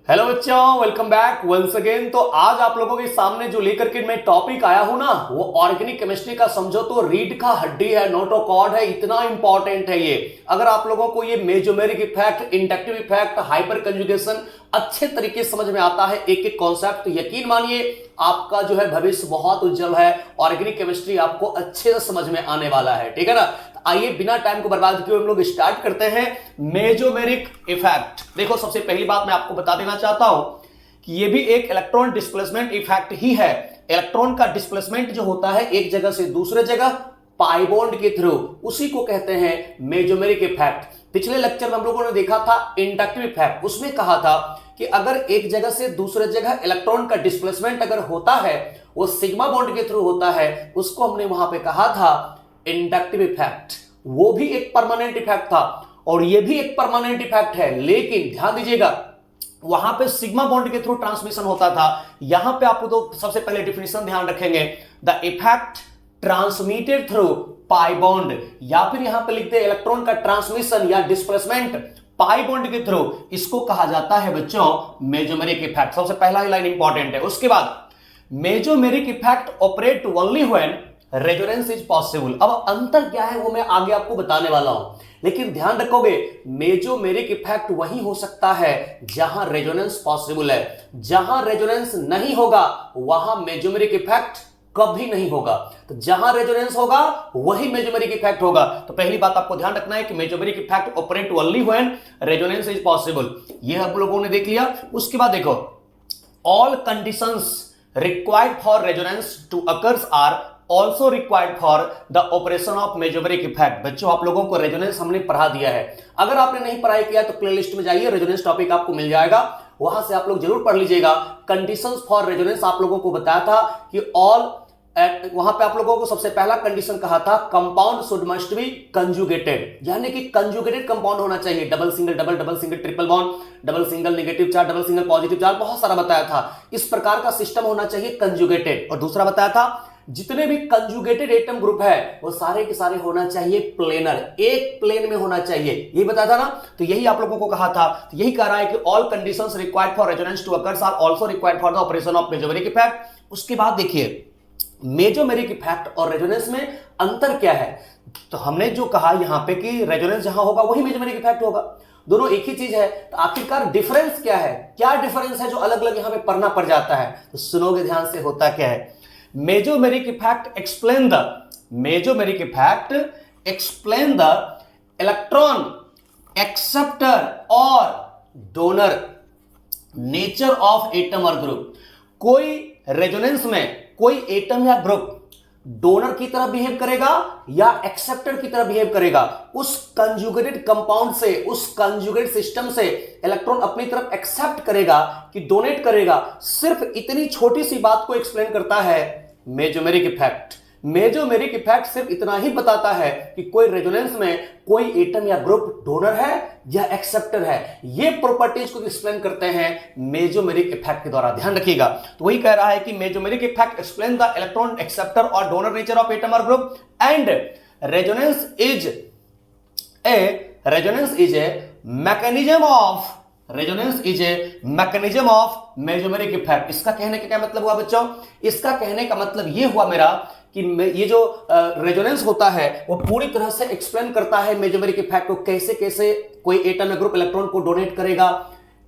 Hello बच्चों, welcome back once again. तो आज आप लोगों के सामने जो लेकर के मैं टॉपिक आया हूं ना, वो ऑर्गेनिक केमिस्ट्री का समझो तो रीढ़ का हड्डी है, नोटोकॉर्ड है, इतना इंपॉर्टेंट है ये। अगर आप लोगों को ये mesomeric effect, inductive effect, hyper conjugation अच्छे तरीके से समझ में आता है, एक एक कॉन्सेप्ट, तो यकीन मानिए आपका जो है भविष्य बहुत उज्जवल है। ऑर्गेनिक केमिस्ट्री आपको अच्छे से समझ में आने वाला है, ठीक है ना। आइए बिना टाइम को बर्बाद किए हम लोग स्टार्ट करते हैं मेसोमेरिक इफेक्ट। देखो, सबसे पहली बात मैं आपको बता देना चाहता हूं कि यह भी एक इलेक्ट्रॉन डिस्प्लेसमेंट इफेक्ट ही है। इलेक्ट्रॉन का डिस्प्लेसमेंट जो होता है एक जगह से दूसरे जगह पाई बॉन्ड के थ्रू, उसी को कहते हैं मेसोमेरिक इफेक्ट। पिछले लेक्चर में हम लोगों ने देखा था इंडक्टिव इफेक्ट, उसमें कहा था कि अगर एक जगह से दूसरे जगह इलेक्ट्रॉन का डिस्प्लेसमेंट अगर होता है वो सिग्मा बॉन्ड के थ्रू होता है, उसको हमने वहां पे कहा था इंडक्टिव इफेक्ट। वो भी एक परमानेंट इफेक्ट था और ये भी एक परमानेंट इफेक्ट है, लेकिन ध्यान दीजिएगा वहां पे सिग्मा बॉन्ड के थ्रू ट्रांसमिशन होता था। यहां पे आपको तो सबसे पहले डिफिनेशन ध्यान रखेंगे, the effect transmitted through pi bond, या फिर यहां पे लिखते हैं इलेक्ट्रॉन का ट्रांसमिशन या डिस्प्लेसमेंट पाई बॉन्ड के थ्रू, इसको कहा जाता है बच्चों मेसोमेरिक इफेक्ट। सबसे पहला ही लाइन इंपॉर्टेंट है। उसके बाद mesomeric effect operate only when resonance is possible. अब अंतर क्या है वो मैं आगे आपको बताने वाला हूं, लेकिन ध्यान रखोगे मेसोमेरिक इफेक्ट वही हो सकता है जहां रेजोनेंस पॉसिबल है। जहां रेजोनेंस नहीं होगा वहां मेसोमेरिक इफेक्ट कभी नहीं होगा। तो जहां रेजोनेंस होगा वही मेसोमेरिक इफेक्ट होगा। तो पहली बात आपको ध्यान रखना है कि mesomeric effect operate only when resonance is possible, ये आप लोगों ने देख लिया। उसके बाद देखो, all conditions required for resonance to occurs are also required for the operation of mesomeric effect। बच्चों, आप लोगों को रेजोनेंस हमने पढ़ा दिया है। अगर आपने नहीं पढ़ाई किया तो प्लेलिस्ट में जाइए, रेजोनेंस टॉपिक आपको मिल जाएगा, वहां से आप लोग जरूर पढ़ लीजिएगा। कंडीशंस फॉर रेजोनेंस आप लोगों को बताया था कि ऑल, वहां पे आप लोगों को सबसे पहला कंडीशन कहा था compound should must be conjugated, यानी कि कंजुगेटेड कंपाउंड होना चाहिए। Double single, double double single, triple bond, double single negative charge, double single positive charge, बहुत सारा बताया था। इस प्रकार का सिस्टम होना चाहिए कंजुगेटेड। और दूसरा बताया था जितने भी कंजुगेटेड एटम ग्रुप है वो सारे के सारे होना चाहिए प्लेनर, एक प्लेन में होना चाहिए, यही बताया था ना। तो यही आप लोगों को कहा था। तो यही कह रहा है कि all conditions required for resonance to occurs are also required for the operation of mesomeric effect. उसके बाद देखिए मेसोमेरिक इफेक्ट और रेजोनेंस में अंतर क्या है। तो हमने जो कहा यहां पे कि रेजोनेंस जहां होगा वही मेसोमेरिक इफेक्ट होगा, दोनों एक ही चीज है। तो आखिरकार डिफरेंस क्या है, क्या डिफरेंस है जो अलग अलग यहां पे पढ़ना पड़ जाता है। तो सुनोगे ध्यान से, होता क्या है। Mesomeric effect explain the, mesomeric effect explain the electron acceptor और डोनर नेचर ऑफ एटम और ग्रुप। कोई रेजोनेंस में कोई एटम या ग्रुप डोनर की तरह बिहेव करेगा या एक्सेप्टर की तरह बिहेव करेगा, उस कंजुगेटेड कंपाउंड से, उस कंजुगेट सिस्टम से इलेक्ट्रॉन अपनी तरफ एक्सेप्ट करेगा कि डोनेट करेगा। सिर्फ इतनी छोटी सी बात को एक्सप्लेन करता है मेसोमेरिक इफेक्ट। मेसोमेरिक इफेक्ट सिर्फ इतना ही बताता है कि कोई रेजोनेंस में कोई एटम या ग्रुप डोनर है या एक्सेप्टर है। ये प्रॉपर्टीज को एक्सप्लेन करते हैं मेसोमेरिक इफेक्ट के द्वारा, ध्यान रखिएगा। तो वही कह रहा है कि mesomeric effect explain the electron acceptor और डोनर नेचर ऑफ एटम और group and resonance is a mechanism of, resonance is a mechanism of mesomeric effect. इसका कहने का क्या मतलब हुआ बच्चों, इसका कहने का मतलब यह हुआ मेरा कि ये जो रेजोनेंस होता है वो पूरी तरह से एक्सप्लेन करता है मेसोमेरिक इफेक्ट को। कैसे कैसे कोई एटम या ग्रुप इलेक्ट्रॉन को डोनेट करेगा,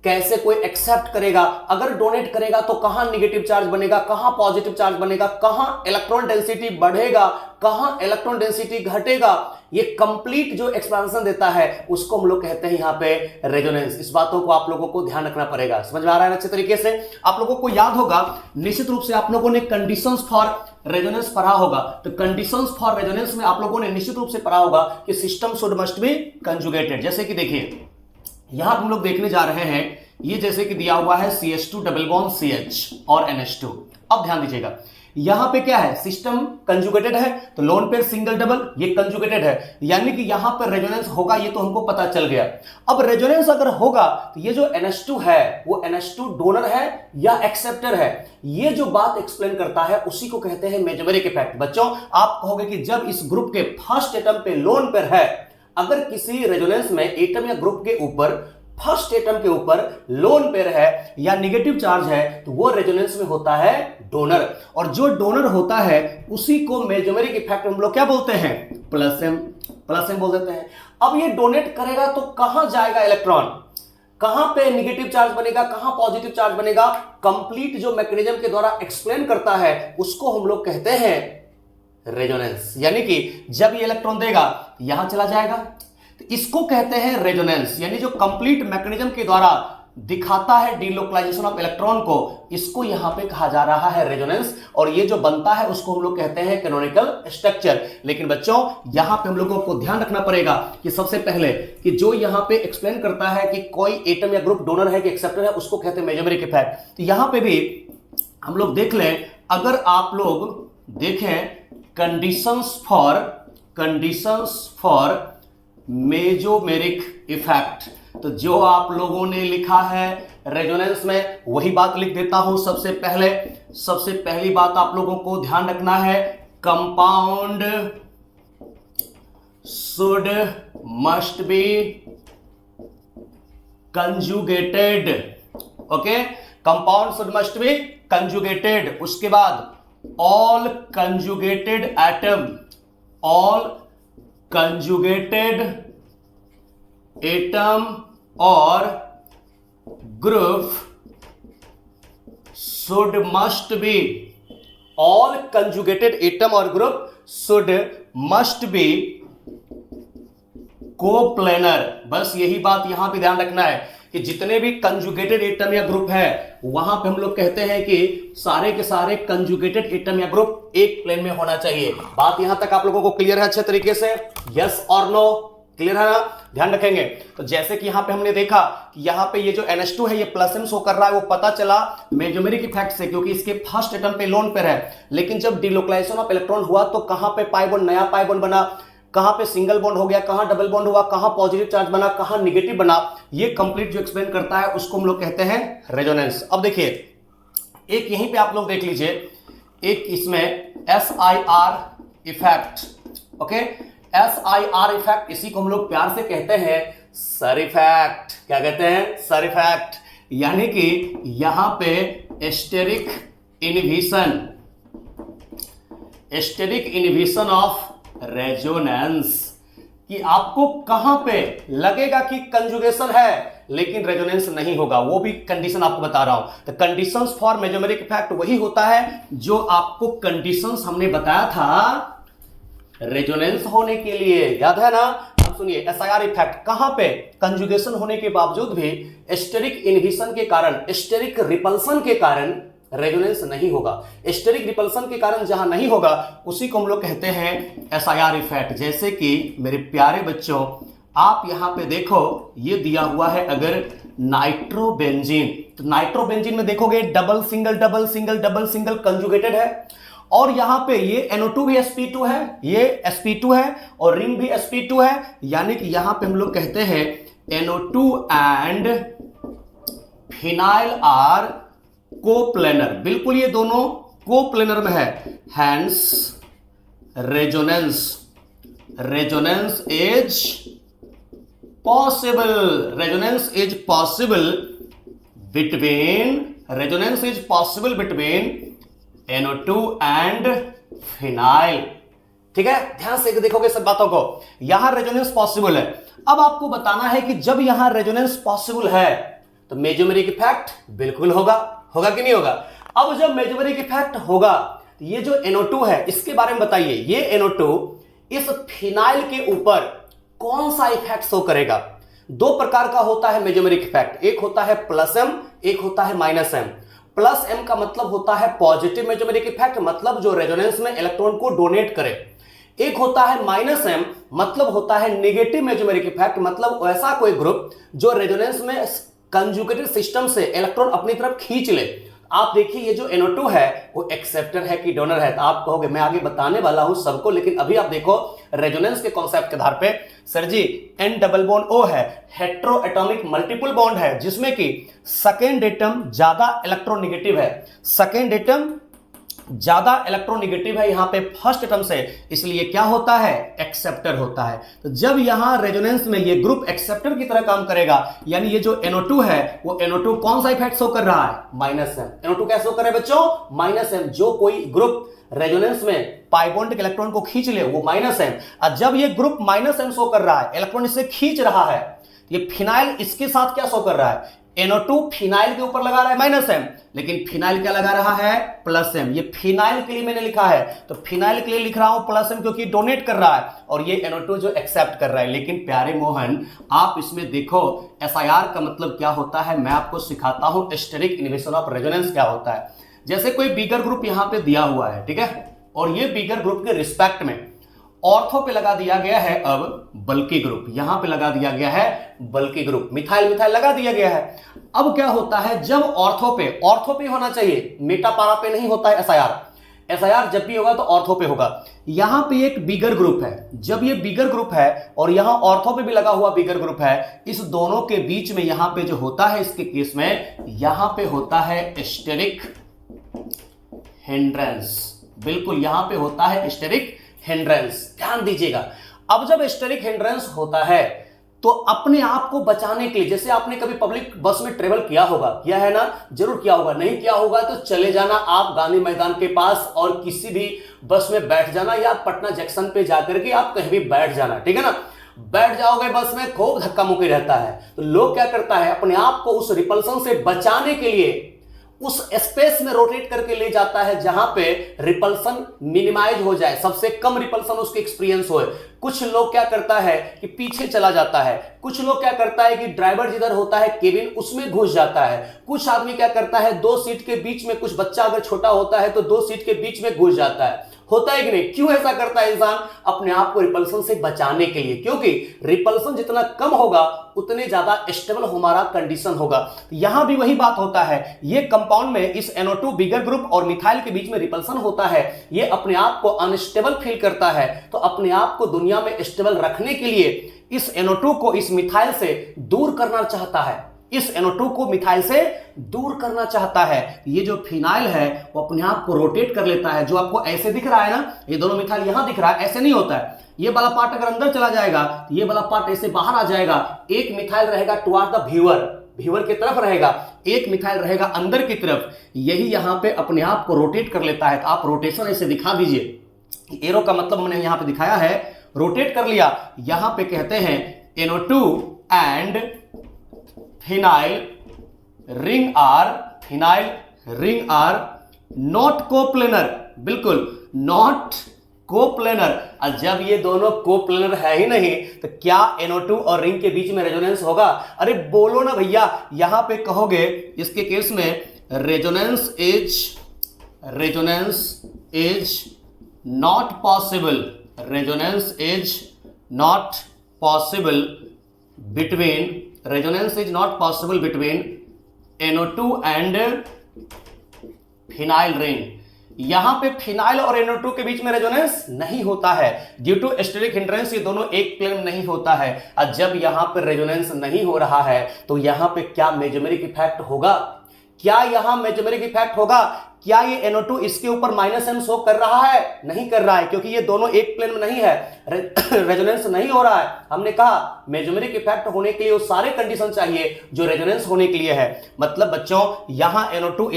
कैसे कोई एक्सेप्ट करेगा, अगर डोनेट करेगा तो कहां नेगेटिव चार्ज बनेगा, कहां पॉजिटिव चार्ज बनेगा, कहां इलेक्ट्रॉन डेंसिटी बढ़ेगा, कहां इलेक्ट्रॉन डेंसिटी घटेगा। ये कंप्लीट जो एक्सप्लेनेशन देता है उसको हम लोग कहते हैं यहां पे रेजोनेंस। इस बातों को आप लोगों को ध्यान रखना पड़ेगा। समझ में आ रहा है अच्छे तरीके से। आप लोगों को याद होगा निश्चित रूप से आप लोगों ने कंडीशंस फॉर रेजोनेंस पढ़ा होगा। तो कंडीशंस फॉर रेजोनेंस में आप लोगों ने निश्चित रूप से पढ़ा होगा कि system should must be conjugated. जैसे कि देखिए यहां हम लोग देखने जा रहे हैं, ये जैसे कि दिया हुआ है CH2 डबल बॉन्ड CH और NH2। अब ध्यान दीजिएगा, यहां पे क्या है, सिस्टम कंजुगेटेड है, तो लोन पेयर सिंगल डबल ये कंजुगेटेड है, यानी कि यहां पर रेजोनेंस होगा, ये तो हमको पता चल गया। अब रेजोनेंस अगर होगा तो ये जो NH2 है वो NH2 डोनर है या एक्सेप्टर है, ये जो बात एक्सप्लेन करता है उसी को कहते हैं मेसोमेरिक इफेक्ट। बच्चों आप कहोगे कि जब इस ग्रुप के फर्स्ट एटम पे लोन पेयर है, अगर किसी रेजोनेंस में एटम या ग्रुप के ऊपर फर्स्ट एटम के ऊपर लोन पेयर है या नेगेटिव चार्ज है तो वो रेजोनेंस में होता है डोनर, और जो डोनर होता है उसी को मेजोमेरिक इफेक्ट हम लोग क्या बोलते हैं, प्लस एम बोल देते हैं। अब ये डोनेट करेगा तो कहां जाएगा इलेक्ट्रॉन, कहां पे नेगेटिव चार्ज बनेगा, कहां पॉजिटिव चार्ज बनेगा, कंप्लीट जो मैकेनिज्म के द्वारा एक्सप्लेन करता है उसको हम लोग कहते हैं रेजोनेंस। यानी कि जब ये इलेक्ट्रॉन देगा यहां चला जाएगा, तो इसको कहते हैं रेजोनेंस। यानी जो कंप्लीट मैकेनिज्म के द्वारा दिखाता है डिलोकलाइजेशन ऑफ इलेक्ट्रॉन को, इसको यहां पे कहा जा रहा है रेजोनेंस, और ये जो बनता है उसको हम लोग कहते हैं कैनोनिकल स्ट्रक्चर। लेकिन बच्चों यहां पे हम लोगों को ध्यान रखना पड़ेगा कि सबसे पहले कि जो यहां पे एक्सप्लेन करता है कि कोई एटम या ग्रुप डोनर है कि एक्सेप्टर है, उसको कहते हैं मेजोमेरिक इफेक्ट। तो यहां पे भी हम लोग देख लें, अगर आप लोग देखें कंडीशंस फॉर मेजोमेरिक इफेक्ट, तो जो आप लोगों ने लिखा है रेजोनेंस में वही बात लिख देता हूं। सबसे पहली बात आप लोगों को ध्यान रखना है, compound should must be conjugated. Okay, compound should must be conjugated. उसके बाद ऑल कंजुगेटेड एटम और group should must be, all conjugated atom और group should must be coplanar. बस यही बात यहां पे ध्यान रखना है कि जितने भी कंजुगेटेड एटम या ग्रुप है वहां पे हम लोग कहते हैं कि सारे के सारे कंजुगेटेड एटम या ग्रुप एक प्लेन में होना चाहिए। बात यहां तक आप लोगों को क्लियर है अच्छे तरीके से, यस और नो, क्लियर है ना, ध्यान रखेंगे। तो जैसे कि यहां पे हमने देखा कि यहां पे ये जो NH2 है ये प्लस एम शो कर रहा है, वो पता चला मेजोमेरिक इफेक्ट से, क्योंकि इसके फर्स्ट एटम पे लोन पेयर है। लेकिन जब डिलोकलाइजेशन ऑफ इलेक्ट्रॉन हुआ तो कहां पे पाई बॉन्ड, नया पाई बॉन्ड बना, कहां पे सिंगल बॉन्ड हो गया, कहां डबल बॉन्ड हुआ, कहां पॉजिटिव चार्ज बना, कहां नेगेटिव बना, ये कंप्लीट जो एक्सप्लेन करता है उसको हम लोग कहते हैं रेजोनेंस। अब देखिए एक यहीं पे आप लोग देख लीजिए, एक इसमें SIR effect. Okay, SIR effect, इसी को हम लोग प्यार से कहते हैं सर इफेक्ट। क्या कहते हैं, सर इफेक्ट। यानी कि यहां पे स्टेरिक इनहिबिशन ऑफ रेजोनेंस, कि आपको कहां पे लगेगा कि कंजुगेशन है लेकिन रेजोनेंस नहीं होगा, वो भी कंडीशन आपको बता रहा हूं। तो कंडीशंस फॉर मेजोमेरिक इफेक्ट वही होता है जो आपको कंडीशंस हमने बताया था रेजोनेंस होने के लिए, याद है ना। अब सुनिए, SIR इफेक्ट कहां पे, कंजुगेशन होने के बावजूद भी स्टेरिक इनहिबिशन के कारण, स्टेरिक रिपल्सन के कारण रेजोनेंस नहीं होगा। स्टेरिक रिपल्सन के कारण जहां नहीं होगा उसी को हम लोग कहते हैं SIR इफेक्ट। जैसे कि मेरे प्यारे बच्चों आप यहां पे देखो, ये दिया हुआ है अगर नाइट्रोबेंजीन, तो नाइट्रोबेंजीन में देखोगे डबल सिंगल कंजुगेटेड है, और यहां पे ये NO2 भी sp2 है, ये sp2 है और रिंग भी sp2 है। यानी कि यहां पे हम लोग कहते हैं NO2 and phenyl are coplanar, बिल्कुल ये दोनों कोप्लेनर में है। Hence resonance is possible between NO2 and phenyl. ठीक है, ध्यान से देखोगे सब बातों को, यहां रेजोनेंस पॉसिबल है। अब आपको बताना है कि जब यहां रेजोनेंस पॉसिबल है तो मेजोमेरिक इफेक्ट बिल्कुल होगा कि नहीं होगा। अब जब मेजोमेरिक इफेक्ट होगा तो ये जो NO2 है इसके बारे में बताइए, ये NO2 इस फिनाइल के ऊपर कौन सा इफेक्ट शो करेगा। दो प्रकार का होता है मेजोमेरिक इफेक्ट, एक होता है प्लस एम, एक होता है माइनस एम। प्लस एम का मतलब होता है पॉजिटिव मेजोमेरिक इफेक्ट, मतलब जो रेजोनेंस में इलेक्ट्रॉन को डोनेट करे। एक होता है माइनस एम, मतलब होता है नेगेटिव मेजोमेरिक इफेक्ट, मतलब ऐसा कोई ग्रुप जो रेजोनेंस में कंजुगेटेड सिस्टम से इलेक्ट्रॉन अपनी तरफ खींच ले। आप देखिए ये जो NO2 है वो एक्सेप्टर है कि डोनर है, तो आप कहोगे मैं आगे बताने वाला हूं सबको, लेकिन अभी आप देखो रेजोनेंस के कॉन्सेप्ट के आधार पे, सर जी N डबल बॉन्ड O है, हेट्रो एटॉमिक मल्टीपल बॉन्ड है, जिसमें कि सेकेंड एटम ज्यादा इलेक्ट्रोनेगेटिव है, सेकेंड एटम ज्यादा इलेक्ट्रोनेगेटिव है यहां पे फर्स्ट टर्म से, इसलिए क्या होता है, एक्सेप्टर होता है। तो जब यहां रेजोनेंस में ये ग्रुप एक्सेप्टर की तरह काम करेगा, यानी ये जो NO2 है वो NO2 कौन सा इफेक्ट शो कर रहा है, -m। NO2 क्या शो कर रहा है बच्चों, -m। जो कोई ग्रुप रेजोनेंस में पाई बॉन्ड के इलेक्ट्रॉन को खींच ले वो -m, और जब ये ग्रुप -m शो कर रहा है, इलेक्ट्रॉन इससे खींच रहा है, ये फिनाइल इसके साथ क्या शो कर रहा है, NO2 फिनाइल के ऊपर लगा रहा है -m, लेकिन फिनाइल क्या लगा रहा है, +m। ये फिनाइल के लिए मैंने लिखा है, तो फिनाइल के लिए लिख रहा हूं +m क्योंकि डोनेट कर रहा है, और ये NO2 जो एक्सेप्ट कर रहा है। लेकिन प्यारे मोहन आप इसमें देखो SIR का मतलब क्या होता है, मैं आपको सिखाता हूं स्टेरिक इनहिबिशन ऑफ रेजोनेंस क्या होता है। जैसे कोई बिगर ग्रुप यहां पे दिया हुआ है, ठीक है, और ये बिगर ग्रुप के रिस्पेक्ट में ऑर्थो पे लगा दिया गया है अब बल्कि ग्रुप, यहां पे लगा दिया गया है बल्कि ग्रुप, मिथाइल मिथाइल लगा दिया गया है। अब क्या होता है, जब ऑर्थो पे होना चाहिए, मेटा पारा पे नहीं होता है SIR जब भी होगा तो ऑर्थो पे होगा। यहां पे एक बिगर ग्रुप है, जब ये बिगर ग्रुप है और यहां ऑर्थो पे भी लगा हुआ बिगर ग्रुप है, इस दोनों के बीच में यहां पे जो होता है, इसके केस में यहां पे होता है स्टेरिक हिंड्रेंस। बिल्कुल यहां पे होता है स्टेरिक हिंड्रेंस, ध्यान दीजिएगा। अब जब स्टेरिक हिंड्रेंस होता है तो अपने आप को बचाने के लिए, जैसे आपने कभी पब्लिक बस में ट्रेवल किया होगा, किया है ना, जरूर किया होगा, नहीं किया होगा तो चले जाना आप गांधी मैदान के पास और किसी भी बस में बैठ जाना, या पटना जंक्शन पे जाकर के आप कहीं भी बैठ जाना, ठीक है ना। बैठ जाओगे बस में, खूब धक्का मुक्की रहता है, तो लोग क्या करता है, अपने आप को उस रिपल्सन से बचाने के लिए उस स्पेस में रोटेट करके ले जाता है जहां पे रिपल्सन मिनिमाइज हो जाए, सबसे कम रिपल्सन उसके एक्सपीरियंस हो। कुछ लोग क्या करता है कि पीछे चला जाता है, कुछ लोग क्या करता है कि ड्राइवर जिधर होता है केबिन उसमें घुस जाता है, कुछ आदमी क्या करता है दो सीट के बीच में, कुछ बच्चा अगर छोटा होता है तो दो सीट के बीच में घुस जाता है, होता है कि नहीं। क्यों ऐसा करता है इंसान, अपने आप को रिपल्सन से बचाने के लिए, क्योंकि रिपल्सन जितना कम होगा उतने ज्यादा स्टेबल हमारा कंडीशन होगा। यहां भी वही बात होता है, ये कंपाउंड में इस NO2 बिगर ग्रुप और मिथाइल के बीच में रिपल्सन होता है, ये अपने आप को अनस्टेबल फील करता है, तो अपने आप को दुनिया में स्टेबल रखने के लिए इस NO2 को इस मिथाइल से दूर करना चाहता है, इस NO2 को मिथाइल से दूर करना चाहता है। ये जो फिनाइल है वो अपने आप को रोटेट कर लेता है, जो आपको ऐसे दिख रहा है ना, ये दोनों मिथाइल यहां दिख रहा है, ऐसे नहीं होता है। ये वाला पार्ट अगर अंदर चला जाएगा, ये वाला पार्ट ऐसे बाहर आ जाएगा, एक मिथाइल रहेगा टुवर्ड द व्यूअर की तरफ रहेगा, एक मिथाइल रहेगा अंदर की तरफ, यही यहां पे अपने आप को रोटेट कर लेता है। तो आप रोटेशन ऐसे दिखा दीजिए, एरो का मतलब मैंने यहां पे दिखाया है, रोटेट कर लिया, यहां पे कहते हैं NO2 and phenyl ring are not coplanar, बिल्कुल नॉट कोप्लेनर। और जब ये दोनों कोप्लेनर है ही नहीं तो क्या NO2 और रिंग के बीच में रेजोनेंस होगा? अरे बोलो ना भैया, यहां पे कहोगे इसके केस में resonance is not possible, resonance is not possible between NO2 and phenyl ring. यहां पे फिनाइल और NO2 के बीच में रेजोनेंस नहीं होता है, ड्यू टू स्टेरिक हिंड्रेंस ये दोनों एक प्लेन नहीं होता है। और जब यहां पर रेजोनेंस नहीं हो रहा है तो यहां पे क्या मेजोमेरिक इफेक्ट होगा? क्या यहां मेजोमेरिक इफेक्ट होगा? क्या ये NO2 इसके ऊपर -m शो कर रहा है? नहीं कर रहा है, क्योंकि ये दोनों एक प्लेन में नहीं है, रेजोनेंस नहीं हो रहा है। हमने कहा मेजोमेरिक इफेक्ट होने के लिए वो सारे कंडीशन चाहिए जो रेजोनेंस होने के लिए है। मतलब बच्चों यहां NO2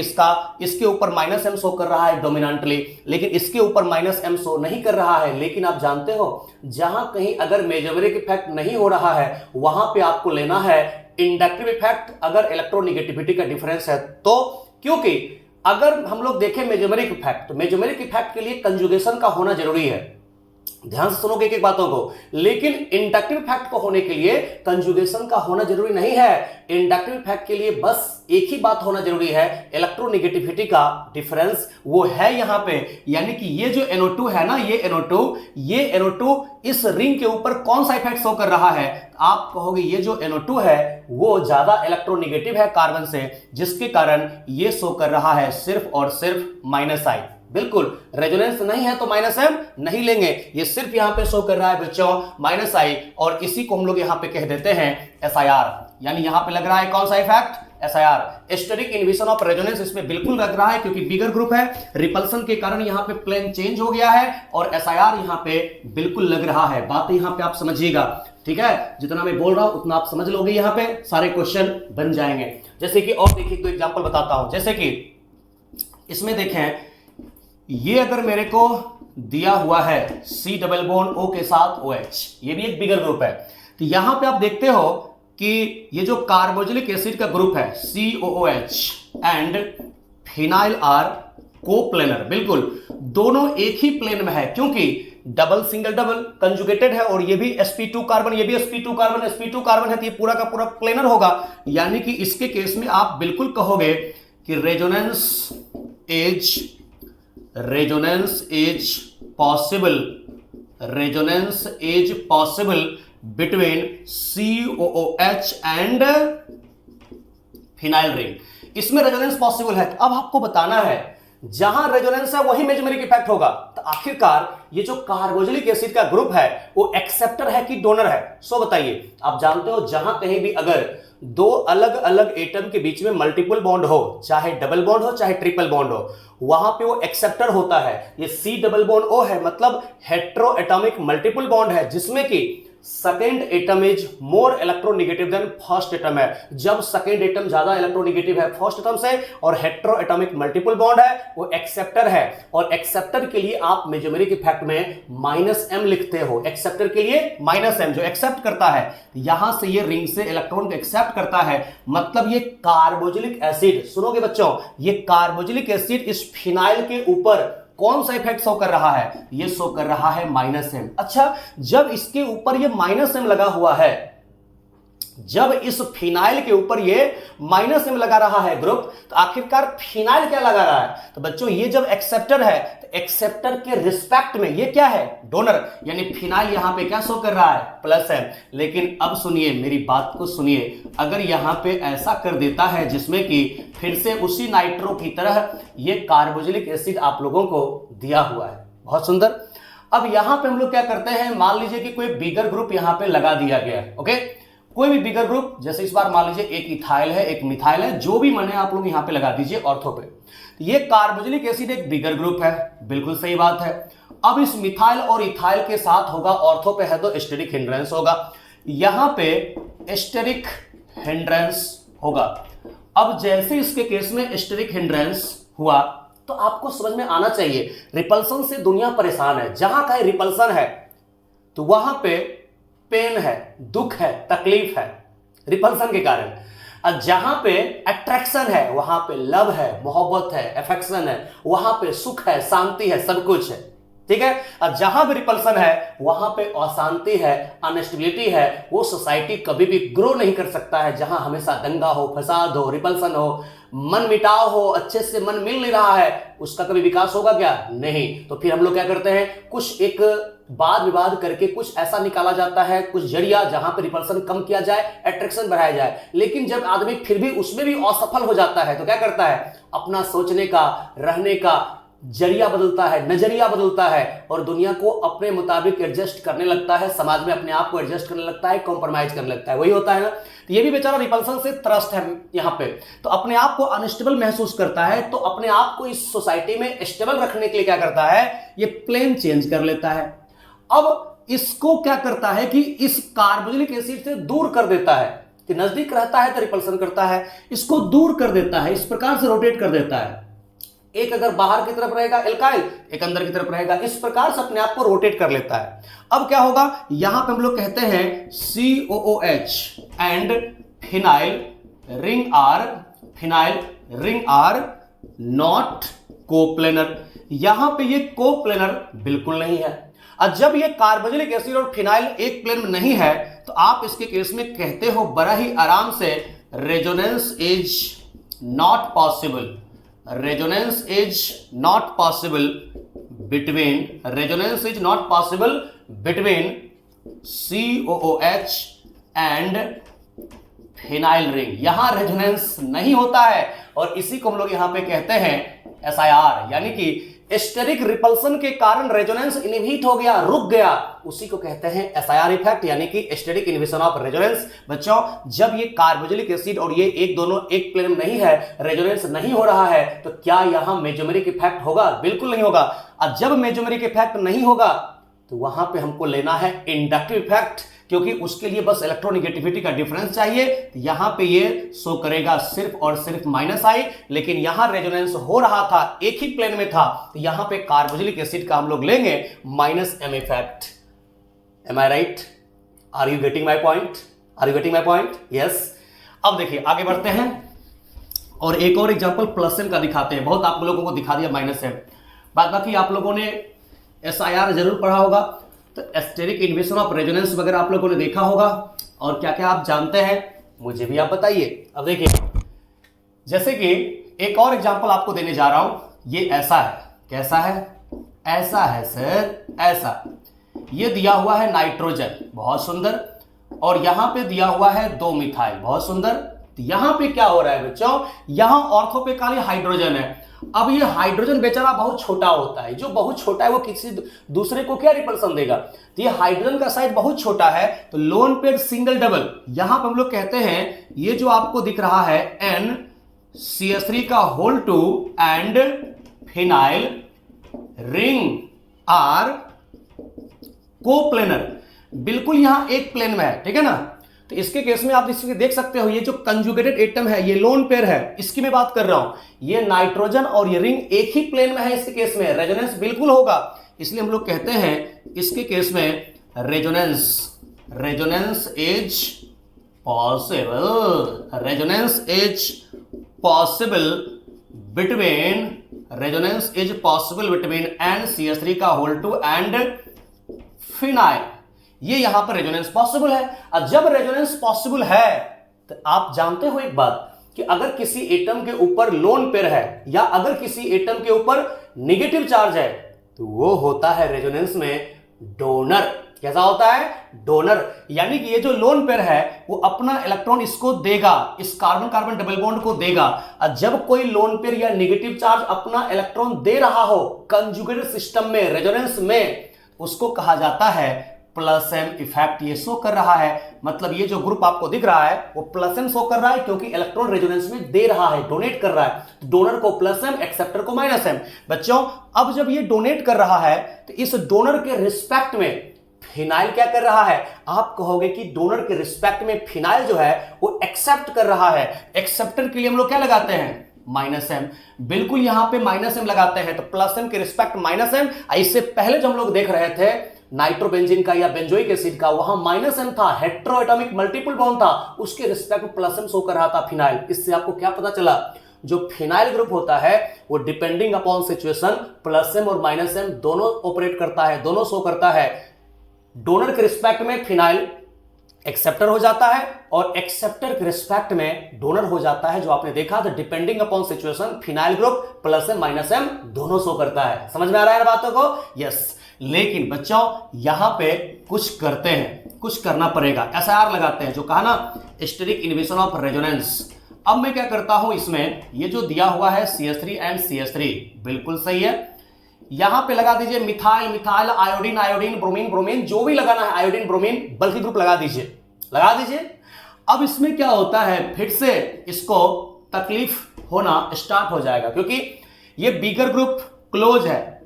इसके ऊपर -m शो कर रहा है डोमिनेंटली, लेकिन इसके ऊपर -m शो नहीं कर रहा है। लेकिन आप जानते हो जहां कहीं अगर मेजोमेरिक इफेक्ट नहीं हो रहा है वहां पे आपको लेना है इंडक्टिव इफेक्ट, अगर इलेक्ट्रोनेगेटिविटी का डिफरेंस है तो। क्योंकि अगर हम लोग देखें मेजोमेरिक इफेक्ट, तो मेजोमेरिक इफेक्ट के लिए कंजुगेशन का होना जरूरी है, ध्यान से सुनोगे एक एक बातों को। लेकिन इंडक्टिव इफेक्ट को होने के लिए कंजुगेशन का होना जरूरी नहीं है। इंडक्टिव इफेक्ट के लिए बस एक ही बात होना जरूरी है, इलेक्ट्रोनेगेटिविटी का डिफरेंस वो है यहां पे। यानी कि ये जो NO2 है ना, ये NO2 इस रिंग के ऊपर कौन सा इफेक्ट शो कर रहा है? आप कहोगे ये जो NO2 है वो ज्यादा इलेक्ट्रोनेगेटिव है कार्बन से, जिसके कारण ये शो कर रहा है सिर्फ और सिर्फ -I। बिल्कुल रेजोनेंस नहीं है तो -m नहीं लेंगे, ये सिर्फ यहां पे शो कर रहा है बच्चों -I, और इसी को हम लोग यहां पे कह देते हैं SIR। यानी यहां पे लग रहा है कौन सा effect? SIR steric inhibition of resonance इसमें बिल्कुल लग रहा है क्योंकि बिगर ग्रुप है, रिपल्सन के कारण यहां पे प्लेन चेंज हो गया है और SIR यहां पे बिल्कुल लग रहा है। बात यहां पे आप समझिएगा, ठीक है, जितना मैं बोल रहा हूं उतना आप समझ लोगे, यहां पे सारे क्वेश्चन बन जाएंगे। जैसे कि और देखिए, तो एग्जांपल बताता हूं, जैसे कि इसमें देखें, ये अगर मेरे को दिया हुआ है C डबल बॉन्ड O के साथ OH, ये भी एक बिगर ग्रुप है, तो यहां पे आप देखते हो कि ये जो कार्बोक्सिलिक एसिड का ग्रुप है COOH and phenyl are coplanar, बिल्कुल दोनों एक ही प्लेन में है क्योंकि डबल सिंगल डबल कंजुगेटेड है और ये भी sp2 कार्बन, ये भी sp2 कार्बन, sp2 कार्बन है, तो ये पूरा का पूरा प्लेनर होगा। यानी कि इसके केस में आप बिल्कुल कहोगे कि resonance is possible between COOH and phenyl ring. इसमें रेजोनेंस पॉसिबल है, तो अब आपको बताना है जहां रेजोनेंस है वही मेजमेरिक इफेक्ट होगा। तो आखिरकार ये जो कार्बोक्सिलिक एसिड का ग्रुप है वो एक्सेप्टर है कि डोनर है? सो बताइए, आप जानते हो जहां कहीं भी अगर दो अलग अलग एटम के बीच में मल्टीपल बॉन्ड हो, चाहे डबल बॉन्ड हो चाहे ट्रिपल बॉन्ड हो, वहां पे वो एक्सेप्टर होता है। ये C डबल बॉन्ड O है, मतलब हेट्रो एटॉमिक मल्टीपल बॉन्ड है, जिसमें कि second atom is more electronegative than first atom है। जब सेकेंड एटम ज्यादा इलेक्ट्रोनेगेटिव है फर्स्ट एटम से और हेट्रो एटॉमिक मल्टीपल बॉन्ड है, वो एक्सेप्टर है। और एक्सेप्टर के लिए आप मेजोमेरिक इफेक्ट में -m लिखते हो, एक्सेप्टर के लिए -m जो एक्सेप्ट करता है, यहां से ये रिंग से इलेक्ट्रॉन को एक्सेप्ट करता है। मतलब ये कार्बोक्सिलिक एसिड, सुनोगे बच्चों, ये कार्बोक्सिलिक एसिड इस फिनाइल के ऊपर कौन सा इफेक्ट शो कर रहा है? ये शो कर रहा है -m। अच्छा, जब इसके ऊपर ये -m लगा हुआ है, जब इस फिनाइल के ऊपर ये -m लगा रहा है ग्रुप, तो आखिरकार फिनाइल क्या लगा रहा है? तो बच्चों ये जब एक्सेप्टर है तो एक्सेप्टर के रिस्पेक्ट में ये क्या है? डोनर, यानी फिनाइल यहां पे क्या शो कर रहा है? प्लस है। लेकिन अब सुनिए, मेरी बात को सुनिए, अगर यहां पे ऐसा कर देता है जिसमें कि फिर से उसी नाइट्रो की तरह ये कार्बोक्सिलिक एसिड आप लोगों को दिया हुआ है, बहुत सुंदर। अब यहां पे हम लोग क्या करते हैं, मान लीजिए कि कोई बिगर ग्रुप यहां पे लगा दिया गया, ओके, कोई भी बिगर ग्रुप, जैसे इस बार मान लीजिए एक इथाइल है एक मिथाइल है, जो भी माने आप लोग यहां पे लगा दीजिए ऑर्थो पे। ये कार्बोक्सिलिक एसिड एक बिगर ग्रुप है, बिल्कुल सही बात है। अब इस मिथाइल और इथाइल के साथ होगा, ऑर्थो पे है तो स्टेरिक हिंड्रेंस होगा, यहां पे स्टेरिक हिंड्रेंस होगा। अब जैसे इसके केस में स्टेरिक हिंड्रेंस हुआ तो आपको समझ में आना चाहिए, रिपल्सन से दुनिया परेशान है। जहां कहीं रिपल्सन है तो वहां पे पेन है, दुख है, तकलीफ है रिपल्सन के कारण। और जहां पे अट्रैक्शन है वहां पे लव है, मोहब्बत है, अफेक्शन है, वहां पे सुख है, शांति है, सब कुछ है, ठीक है। और जहां भी रिपल्सन है वहां पे अशांति है, अनस्टेबिलिटी है। वो सोसाइटी कभी भी ग्रो नहीं कर सकता है जहां हमेशा दंगा हो, फसाद हो, रिपल्सन हो, मन मिटाव हो, अच्छे से मन मिल नहीं रहा है, उसका कभी विकास होगा क्या? नहीं। तो फिर हम लोग क्या करते हैं, कुछ एक वाद विवाद करके कुछ ऐसा निकाला जाता है, कुछ जरिया जहां पे रिपल्सन कम किया जाए, अट्रैक्शन बढ़ाया जाए। लेकिन जब आदमी फिर भी उसमें भी असफल हो जाता है तो क्या करता है, अपना सोचने का, रहने का जरिया बदलता है, नजरिया बदलता है और दुनिया को अपने मुताबिक एडजस्ट करने लगता है, समाज में अपने आप को एडजस्ट करने लगता है, कॉम्प्रोमाइज करने लगता है। वही होता है ना। तो ये भी बेचारा रिपल्सन से त्रस्त है यहाँ पे, तो अपने आप को अनस्टेबल महसूस करता है, तो अपने आप को इस सोसाइटी में स्टेबल रखने के लिए क्या करता है, ये प्लेन चेंज कर लेता है। अब इसको क्या करता है कि इस कार्बोक्सिलिक एसिड से दूर कर देता है, कि नजदीक रहता है तो रिपल्सन करता है, इसको दूर कर देता है, इस प्रकार से रोटेट कर देता है। एक अगर बाहर की तरफ रहेगा एल्काइल, एक अंदर की तरफ रहेगा, इस प्रकार से अपने आप को रोटेट कर लेता है। अब क्या होगा, यहां पे हम लोग कहते हैं COOH and phenyl ring are not coplanar. यहां पे ये कोप्लेनर बिल्कुल नहीं है। और जब ये कार्बोक्सिलिक एसिड और फिनाइल एक प्लेन में नहीं है तो आप इसके केस में कहते हो बड़ा ही आराम से, resonance is not possible, resonance is not possible between COOH and phenyl ring, यहां रेजोनेंस नहीं होता है और इसी को हम लोग यहां पे कहते हैं SIR, यानी कि स्टेरिक रिपल्सन के कारण रेजोनेंस इनहिबिट हो गया, रुक गया, उसी को कहते हैं SIR इफेक्ट, यानी कि स्टेरिक इनहिबिशन ऑफ रेजोनेंस। बच्चों, जब ये कार्बोक्सिलिक एसिड और ये एक दोनों एक प्लेन में नहीं है, रेजोनेंस नहीं हो रहा है, तो क्या यहां मेसोमेरिक इफेक्ट होगा? बिल्कुल नहीं होगा। और जब मेसोमेरिक इफेक्ट नहीं होगा तो वहां पे हमको लेना है इंडक्टिव इफेक्ट, क्योंकि उसके लिए बस इलेक्ट्रोनेगेटिविटी का डिफरेंस चाहिए। यहां पे ये शो करेगा सिर्फ और सिर्फ -I, लेकिन यहां रेजोनेंस हो रहा था, एक ही प्लेन में था, तो यहां पे कार्बोक्सिलिक एसिड का हम लोग लेंगे -M effect. Am I right? Are you getting my point? Are you getting my point? Yes. अब देखिए आगे बढ़ते हैं और एक और एग्जांपल +M का दिखाते हैं। बहुत आप लोगों को दिखा दिया -M, बाद बाकी आप लोगों ने SIR जरूर पढ़ा होगा, तो स्टेरिक इनहिबिशन ऑफ रेजोनेंस वगैरह आप लोगों ने देखा होगा, और क्या क्या आप जानते हैं मुझे भी आप बताइए। अब देखिए, जैसे कि एक और एग्जांपल आपको देने जा रहा हूं, ये ऐसा है, कैसा है? ऐसा है सर, ऐसा। ये दिया हुआ है नाइट्रोजन, बहुत सुंदर, और यहां पे दिया हुआ है 2 मिथाइल, बहुत सुंदर। तो यहां पे क्या हो रहा है बच्चों? यहां ऑर्थो पे खाली हाइड्रोजन है। अब ये हाइड्रोजन बेचारा बहुत छोटा होता है, जो बहुत छोटा है वो किसी दूसरे को क्या रिपल्सन देगा? तो ये हाइड्रोजन का साइज बहुत छोटा है, तो लोन पेयर सिंगल डबल, यहां पर हम लोग कहते हैं ये जो आपको दिख रहा है NCH3 का होल 2 and phenyl ring are coplanar, बिल्कुल यहां एक प्लेन में है, ठीक है ना? तो इसके केस में आप देख सकते हो, ये जो कंजुगेटेड एटम है, ये लोन पेयर है, इसकी मैं बात कर रहा हूं। ये नाइट्रोजन और ये रिंग एक ही प्लेन में है, इसके केस में रेजोनेंस बिल्कुल होगा, इसलिए हम लोग कहते हैं इसके केस में resonance is possible, resonance is possible between NCH3 का होल 2 एंड फिनाइल। ये यहां पर रेजोनेंस पॉसिबल है। और जब रेजोनेंस पॉसिबल है तो आप जानते हो एक बात, कि अगर किसी एटम के ऊपर लोन पेयर है या अगर किसी एटम के ऊपर नेगेटिव चार्ज है, तो वो होता है रेजोनेंस में डोनर। कैसा होता है? डोनर। यानी कि ये जो लोन पेयर है वो अपना इलेक्ट्रॉन इसको देगा, इस कार्बन कार्बन डबल बॉन्ड को देगा। और जब कोई लोन पेयर या नेगेटिव चार्ज अपना इलेक्ट्रॉन दे रहा हो कंजुगेटेड सिस्टम में, रेजोनेंस में, उसको कहा जाता है +M इफेक्ट। ये शो कर रहा है, मतलब ये जो ग्रुप आपको दिख रहा है वो +M शो कर रहा है, क्योंकि इलेक्ट्रॉन रेजोनेंस में दे रहा है, डोनेट कर रहा है। डोनर को +M, एक्सेप्टर को -M। बच्चों, अब जब ये डोनेट कर रहा है तो इस डोनर के रिस्पेक्ट में फिनाइल क्या कर रहा है? आप कहोगे कि डोनर के रिस्पेक्ट में फिनाइल जो है वो एक्सेप्ट कर रहा है। एक्सेप्टर के लिए हम लोग क्या लगाते हैं? -M। बिल्कुल यहां पे -M लगाते हैं, तो +M के रिस्पेक्ट -M। इससे पहले जो हम लोग देख रहे थे नाइट्रोबेंजीन का या बेंजोइक एसिड का, वहां -M था, हेट्रोएटॉमिक मल्टीपल बॉन्ड था, उसके रिस्पेक्ट में +M शो कर रहा था फिनाइल। इससे आपको क्या पता चला? जो फिनाइल ग्रुप होता है वो डिपेंडिंग अपॉन सिचुएशन +M और -M दोनों ऑपरेट करता है, दोनों शो करता है। डोनर के रिस्पेक्ट में फिनाइल एक्सेप्टर हो जाता है और एक्सेप्टर के रिस्पेक्ट में डोनर हो जाता है, जो आपने देखा था depending upon situation phenyl group +M -M दोनों शो करता है। समझ में आ रहा है बातों को? यस। लेकिन बच्चों यहां पे कुछ करते हैं, कुछ करना पड़ेगा, SIR लगाते हैं, जो कहा ना स्टेरिक इनहिबिशन ऑफ रेजोनेंस। अब मैं क्या करता हूं, इसमें ये जो दिया हुआ है CH3 एंड CH3 बिल्कुल सही है, यहां पे लगा दीजिए methyl methyl, iodine iodine, bromine bromine, जो भी लगाना है, आयोडीन ब्रोमीन, बल्कि ग्रुप लगा दीजिए, लगा दीजिए। अब इसमें क्या होता है, फिर से इसको तकलीफ होना स्टार्ट हो जाएगा, क्योंकि ये बिगर ग्रुप क्लोज है,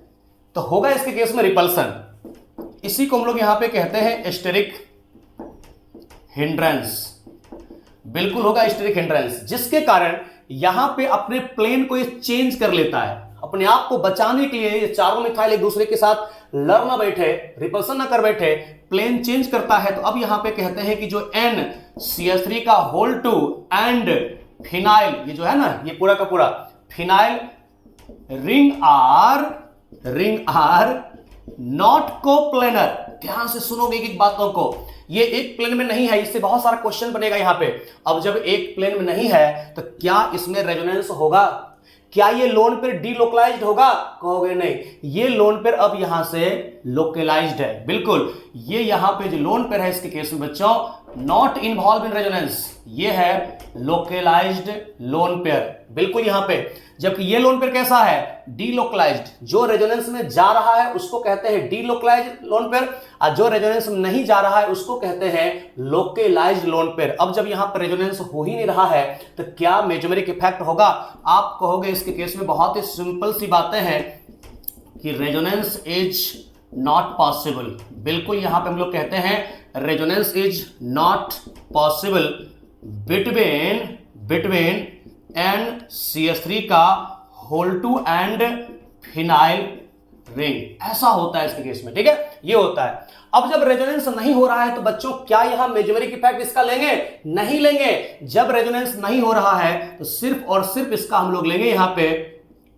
तो होगा इसके केस में रिपल्सन। इसी को हम लोग यहां पे कहते हैं स्टेरिक हिंड्रेंस। बिल्कुल होगा स्टेरिक हिंड्रेंस, जिसके कारण यहां पे अपने प्लेन को ये चेंज कर लेता है, अपने आप को बचाने के लिए। ये चारों मिथाइल एक दूसरे के साथ लड़ ना बैठे, रिपल्सन ना कर बैठे, प्लेन चेंज करता है। तो अब यहां पे कहते हैं कि जो NCH3 का होल 2 एंड फिनाइल, ये जो है ना, ये पूरा का पूरा phenyl ring are not coplanar. ध्यान से सुनोगे एक बातों को, ये एक प्लेन में नहीं है, इससे बहुत सारा क्वेश्चन बनेगा यहां पे। अब जब एक प्लेन में नहीं है तो क्या इसमें रेजोनेंस होगा? क्या ये लोन पेयर डीलोकलाइज्ड होगा? कहोगे नहीं, ये लोन पेयर अब यहां से लोकलाइज्ड है। बिल्कुल, ये यहां पे जो लोन पेयर है इसके केस में बच्चों नॉट इन्वॉल्व इन रेजोनेंस, ये है लोकलाइज्ड लोन पेयर। बिल्कुल यहां पे, जबकि ये लोन पेयर कैसा है? डीलोकलाइज्ड। जो रेजोनेंस में जा रहा है उसको कहते हैं डीलोकलाइज्ड लोन पेयर, और जो रेजोनेंस में नहीं जा रहा है उसको कहते हैं लोकलाइज्ड लोन पेयर। अब जब यहां पर रेजोनेंस हो ही नहीं रहा है तो क्या मेजोमेरिक इफेक्ट होगा? आप कहोगे इसके केस में बहुत ही सिंपल सी बातें हैं कि रेजोनेंस इज नॉट पॉसिबल। बिल्कुल यहां पे हम लोग कहते हैं resonance is not possible between NCH3 का Hol2 एंड फिनाइल रिंग। ऐसा होता है इसके केस में, ठीक है, ये होता है। अब जब रेजोनेंस नहीं हो रहा है तो बच्चों क्या यहां मेजोमेरिक इफेक्ट इसका लेंगे? नहीं लेंगे। जब रेजोनेंस नहीं हो रहा है तो सिर्फ और सिर्फ इसका हम लोग लेंगे यहां पे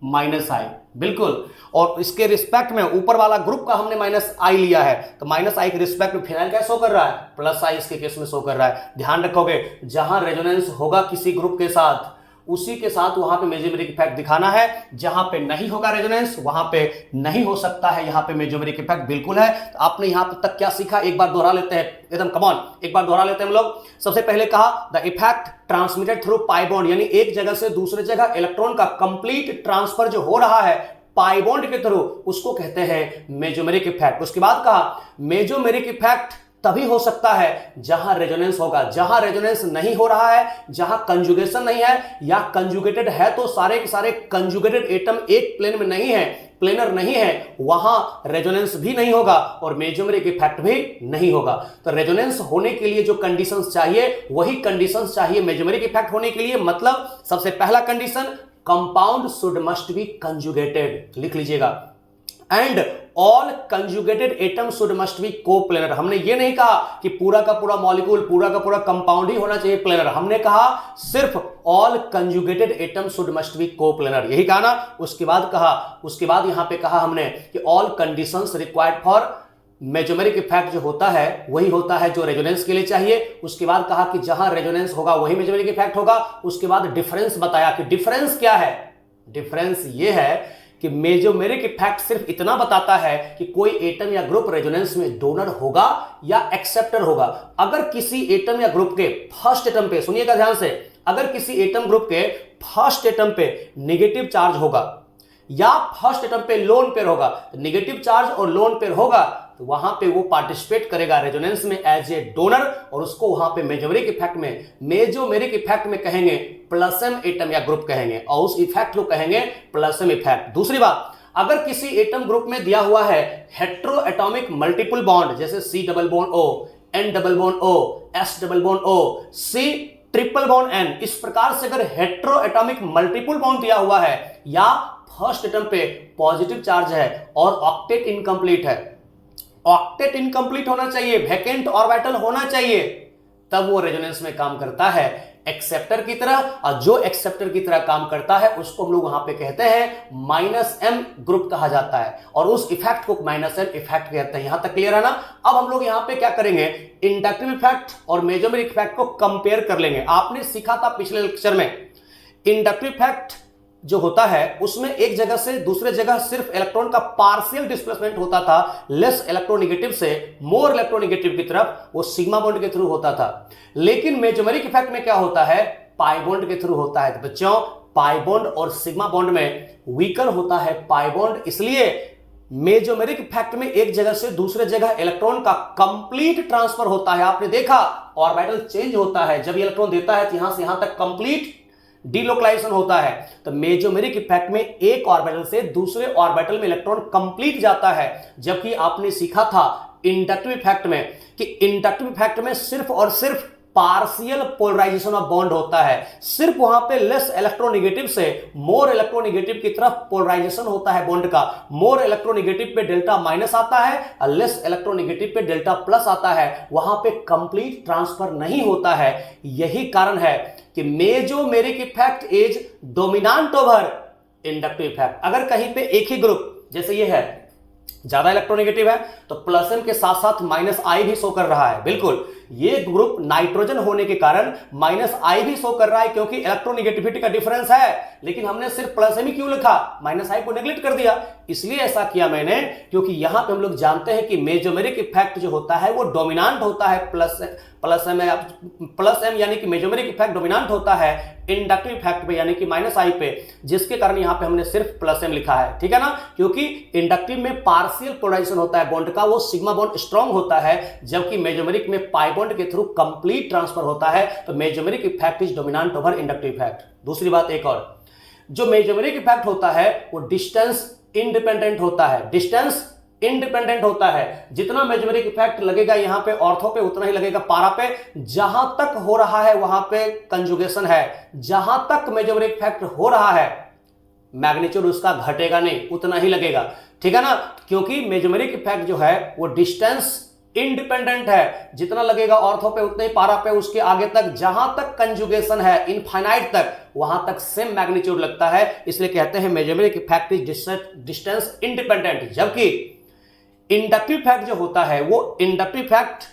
-i। बिल्कुल, और इसके रिस्पेक्ट में ऊपर वाला ग्रुप का हमने -i लिया है, तो -i के रिस्पेक्ट में फिनाइल क्या शो कर रहा है? +i इसके केस में शो कर रहा है। ध्यान रखोगे, जहां रेजोनेंस होगा किसी ग्रुप के साथ उसी के साथ वहां पे मेजोमेरिक इफेक्ट दिखाना है। जहां पे नहीं होगा रेजोनेंस वहां पे नहीं हो सकता है यहां पे मेजोमेरिक इफेक्ट। बिल्कुल है। तो आपने यहां तक क्या सीखा, एक बार दोहरा लेते हैं, एकदम कमॉन, एक बार दोहरा लेते हैं हम लोग। सबसे पहले कहा the effect transmitted through pi bond, यानी एक जगह से दूसरे जगह इलेक्ट्रॉन का कंप्लीट ट्रांसफर जो हो रहा है पाई बॉन्ड के थ्रू, उसको कहते हैं मेजोमेरिक इफेक्ट। उसके बाद कहा मेजोमेरिक इफेक्ट तभी हो सकता है जहां रेजोनेंस होगा। जहां रेजोनेंस नहीं हो रहा है, जहां कंजुगेशन नहीं है, या कंजुगेटेड है तो सारे के सारे कंजुगेटेड एटम एक प्लेन में नहीं है, प्लेनर नहीं है, वहां रेजोनेंस भी नहीं होगा और मेजोमेरिक इफेक्ट भी नहीं होगा। तो रेजोनेंस होने के लिए जो कंडीशंस चाहिए वही कंडीशंस चाहिए मेजोमेरिक इफेक्ट होने के लिए। मतलब सबसे पहला condition, compound should must be conjugated, लिख लीजिएगा, and all conjugated atom should must be coplanar. हमने ये नहीं कहा कि पूरा का पूरा मॉलिक्यूल, पूरा का पूरा कंपाउंड ही होना चाहिए प्लेनर, हमने कहा सिर्फ all conjugated atom should must be coplanar, यही कहा ना। उसके बाद यहां पे कहा हमने कि all conditions required for mesomeric effect जो होता है वही होता है जो रेजोनेंस के लिए चाहिए। उसके बाद कहा कि जहां रेजोनेंस होगा वही मेजोमेरिक इफेक्ट होगा। उसके बाद डिफरेंस बताया कि डिफरेंस क्या है। डिफरेंस ये है कि मेजोमेरिक इफेक्ट सिर्फ इतना बताता है कि कोई एटम या ग्रुप रेजोनेंस में डोनर होगा या एक्सेप्टर होगा। अगर किसी एटम या ग्रुप के फर्स्ट एटम पे, सुनिएगा ध्यान से, अगर किसी एटम ग्रुप के फर्स्ट एटम पे नेगेटिव चार्ज होगा या फर्स्ट एटम पे लोन पेयर होगा, तो नेगेटिव चार्ज और लोन पेयर होगा तो वहां पे वो पार्टिसिपेट करेगा रेजोनेंस में एज ए डोनर, और उसको वहां पे मेजोमेरिक इफेक्ट में कहेंगे प्लसम एटम या ग्रुप कहेंगे, और उस इफेक्ट को कहेंगे प्लसम इफेक्ट। दूसरी बात, अगर किसी एटम ग्रुप में दिया हुआ है हेट्रो एटॉमिक मल्टीपल बॉन्ड, जैसे C double bond O, N double bond O, S double bond O, C triple bond N, इस प्रकार से अगर हेट्रो एटॉमिक मल्टीपल बॉन्ड दिया हुआ है या फर्स्ट एटम पे पॉजिटिव चार्ज है और ऑक्टेट इनकम्प्लीट है, ऑक्टेट इनकम्प्लीट होना चाहिए, वैकेंट ऑर्बिटल होना चाहिए, तब वो रेजोनेंस में काम करता है एक्सेप्टर की तरह। और जो एक्सेप्टर की तरह काम करता है उसको हम लोग वहां पे कहते हैं -m ग्रुप कहा जाता है, और उस इफेक्ट को -m इफेक्ट कहते हैं। यहां तक क्लियर है ना। अब हम लोग यहां पे क्या करेंगे, इंडक्टिव इफेक्ट और मेजोमेरिक इफेक्ट को कंपेयर कर लेंगे। आपने सीखा था पिछले लेक्चर में, इंडक्टिव इफेक्ट जो होता है उसमें एक जगह से दूसरे जगह सिर्फ इलेक्ट्रॉन का पार्शियल डिस्प्लेसमेंट होता था, लेस इलेक्ट्रोनेगेटिव से मोर इलेक्ट्रोनेगेटिव की तरफ, वो सिग्मा बॉन्ड के थ्रू होता था। लेकिन मेजोमेरिक इफेक्ट में क्या होता है, पाई बॉन्ड के थ्रू होता है। तो बच्चों पाई बॉन्ड और सिग्मा बॉन्ड में वीकर होता है पाई बॉन्ड, इसलिए मेजोमेरिक इफेक्ट में एक जगह से दूसरे जगह इलेक्ट्रॉन का कंप्लीट ट्रांसफर होता है। आपने देखा ऑर्बिटल चेंज होता है, जब इलेक्ट्रॉन देता है तो यहां से यहां तक कंप्लीट डीलोकलाइजेशन होता है। तो मेजोमेरिक इफेक्ट में एक ऑर्बिटल से दूसरे ऑर्बिटल में इलेक्ट्रॉन कंप्लीट जाता है। जबकि आपने सीखा था इंडक्टिव इफेक्ट में कि इंडक्टिव इफेक्ट में सिर्फ और सिर्फ पार्शियल पोलराइजेशन ऑफ बॉन्ड होता है, सिर्फ वहां पे लेस इलेक्ट्रोनेगेटिव से मोर इलेक्ट्रोनेगेटिव की तरफ पोलराइजेशन होता है बॉन्ड का। मोर इलेक्ट्रोनेगेटिव पे डेल्टा माइनस आता है और लेस इलेक्ट्रोनेगेटिव पे डेल्टा प्लस आता है, वहां पे कंप्लीट ट्रांसफर नहीं होता है। यही कारण है कि mesomeric effect is dominant over inductive effect. अगर कहीं पे एक ही ग्रुप, जैसे ये है, ज्यादा इलेक्ट्रोनेगेटिव है तो प्लस m के साथ साथ -i भी शो कर रहा है, बिल्कुल। ये ग्रुप नाइट्रोजन होने के कारण -I भी शो कर रहा है क्योंकि इलेक्ट्रोनेगेटिविटी का डिफरेंस है, लेकिन हमने सिर्फ प्लस एम क्यों लिखा, -I को नेग्लेक्ट कर दिया। इसलिए ऐसा किया मैंने क्योंकि यहां पे हम लोग जानते हैं कि मेजोमेरिक इफेक्ट जो होता है वो डोमिनेंट होता है प्लस एम यानी कि मेजोमेरिक इफेक्ट डोमिनेंट होता है इंडक्टिव इफेक्ट पे यानी कि -I पे, जिसके कारण यहां पे हमने सिर्फ प्लस एम लिखा है, ठीक है ना। क्योंकि इंडक्टिव में पार्शियल पोलराइजेशन होता है बॉन्ड का, वो सिग्मा बॉन्ड स्ट्रांग होता है, जबकि मेजोमेरिक में पाई बॉन्ड के थ्रू कंप्लीट ट्रांसफर होता है। तो mesomeric effect is dominant over inductive effect. दूसरी बात एक और, जो मेजोमेरिक इफेक्ट होता है वो डिस्टेंस इंडिपेंडेंट होता है, डिस्टेंस इंडिपेंडेंट होता है। जितना मेजोमेरिक इफेक्ट लगेगा यहां पे ऑर्थो पे उतना ही लगेगा पारा पे। जहां तक हो रहा है वहां पे कंजुगेशन है, जहां तक मेजोमेरिक इफेक्ट हो रहा है मैग्नीट्यूड उसका घटेगा नहीं, उतना ही लगेगा, ठीक है ना। क्योंकि मेजोमेरिक इफेक्ट जो है वो डिस्टेंस इंडिपेंडेंट है, जितना लगेगा ऑर्थो पे उतना ही पारा पे, उसके आगे तक जहां तक कंजुगेशन है इनफाइनाइट तक वहां तक सेम मैग्नीट्यूड लगता है। इसलिए कहते हैं mesomeric effect is distance independent. जबकि इंडक्टिव इफेक्ट जो होता है वो इंडक्टिव इफेक्ट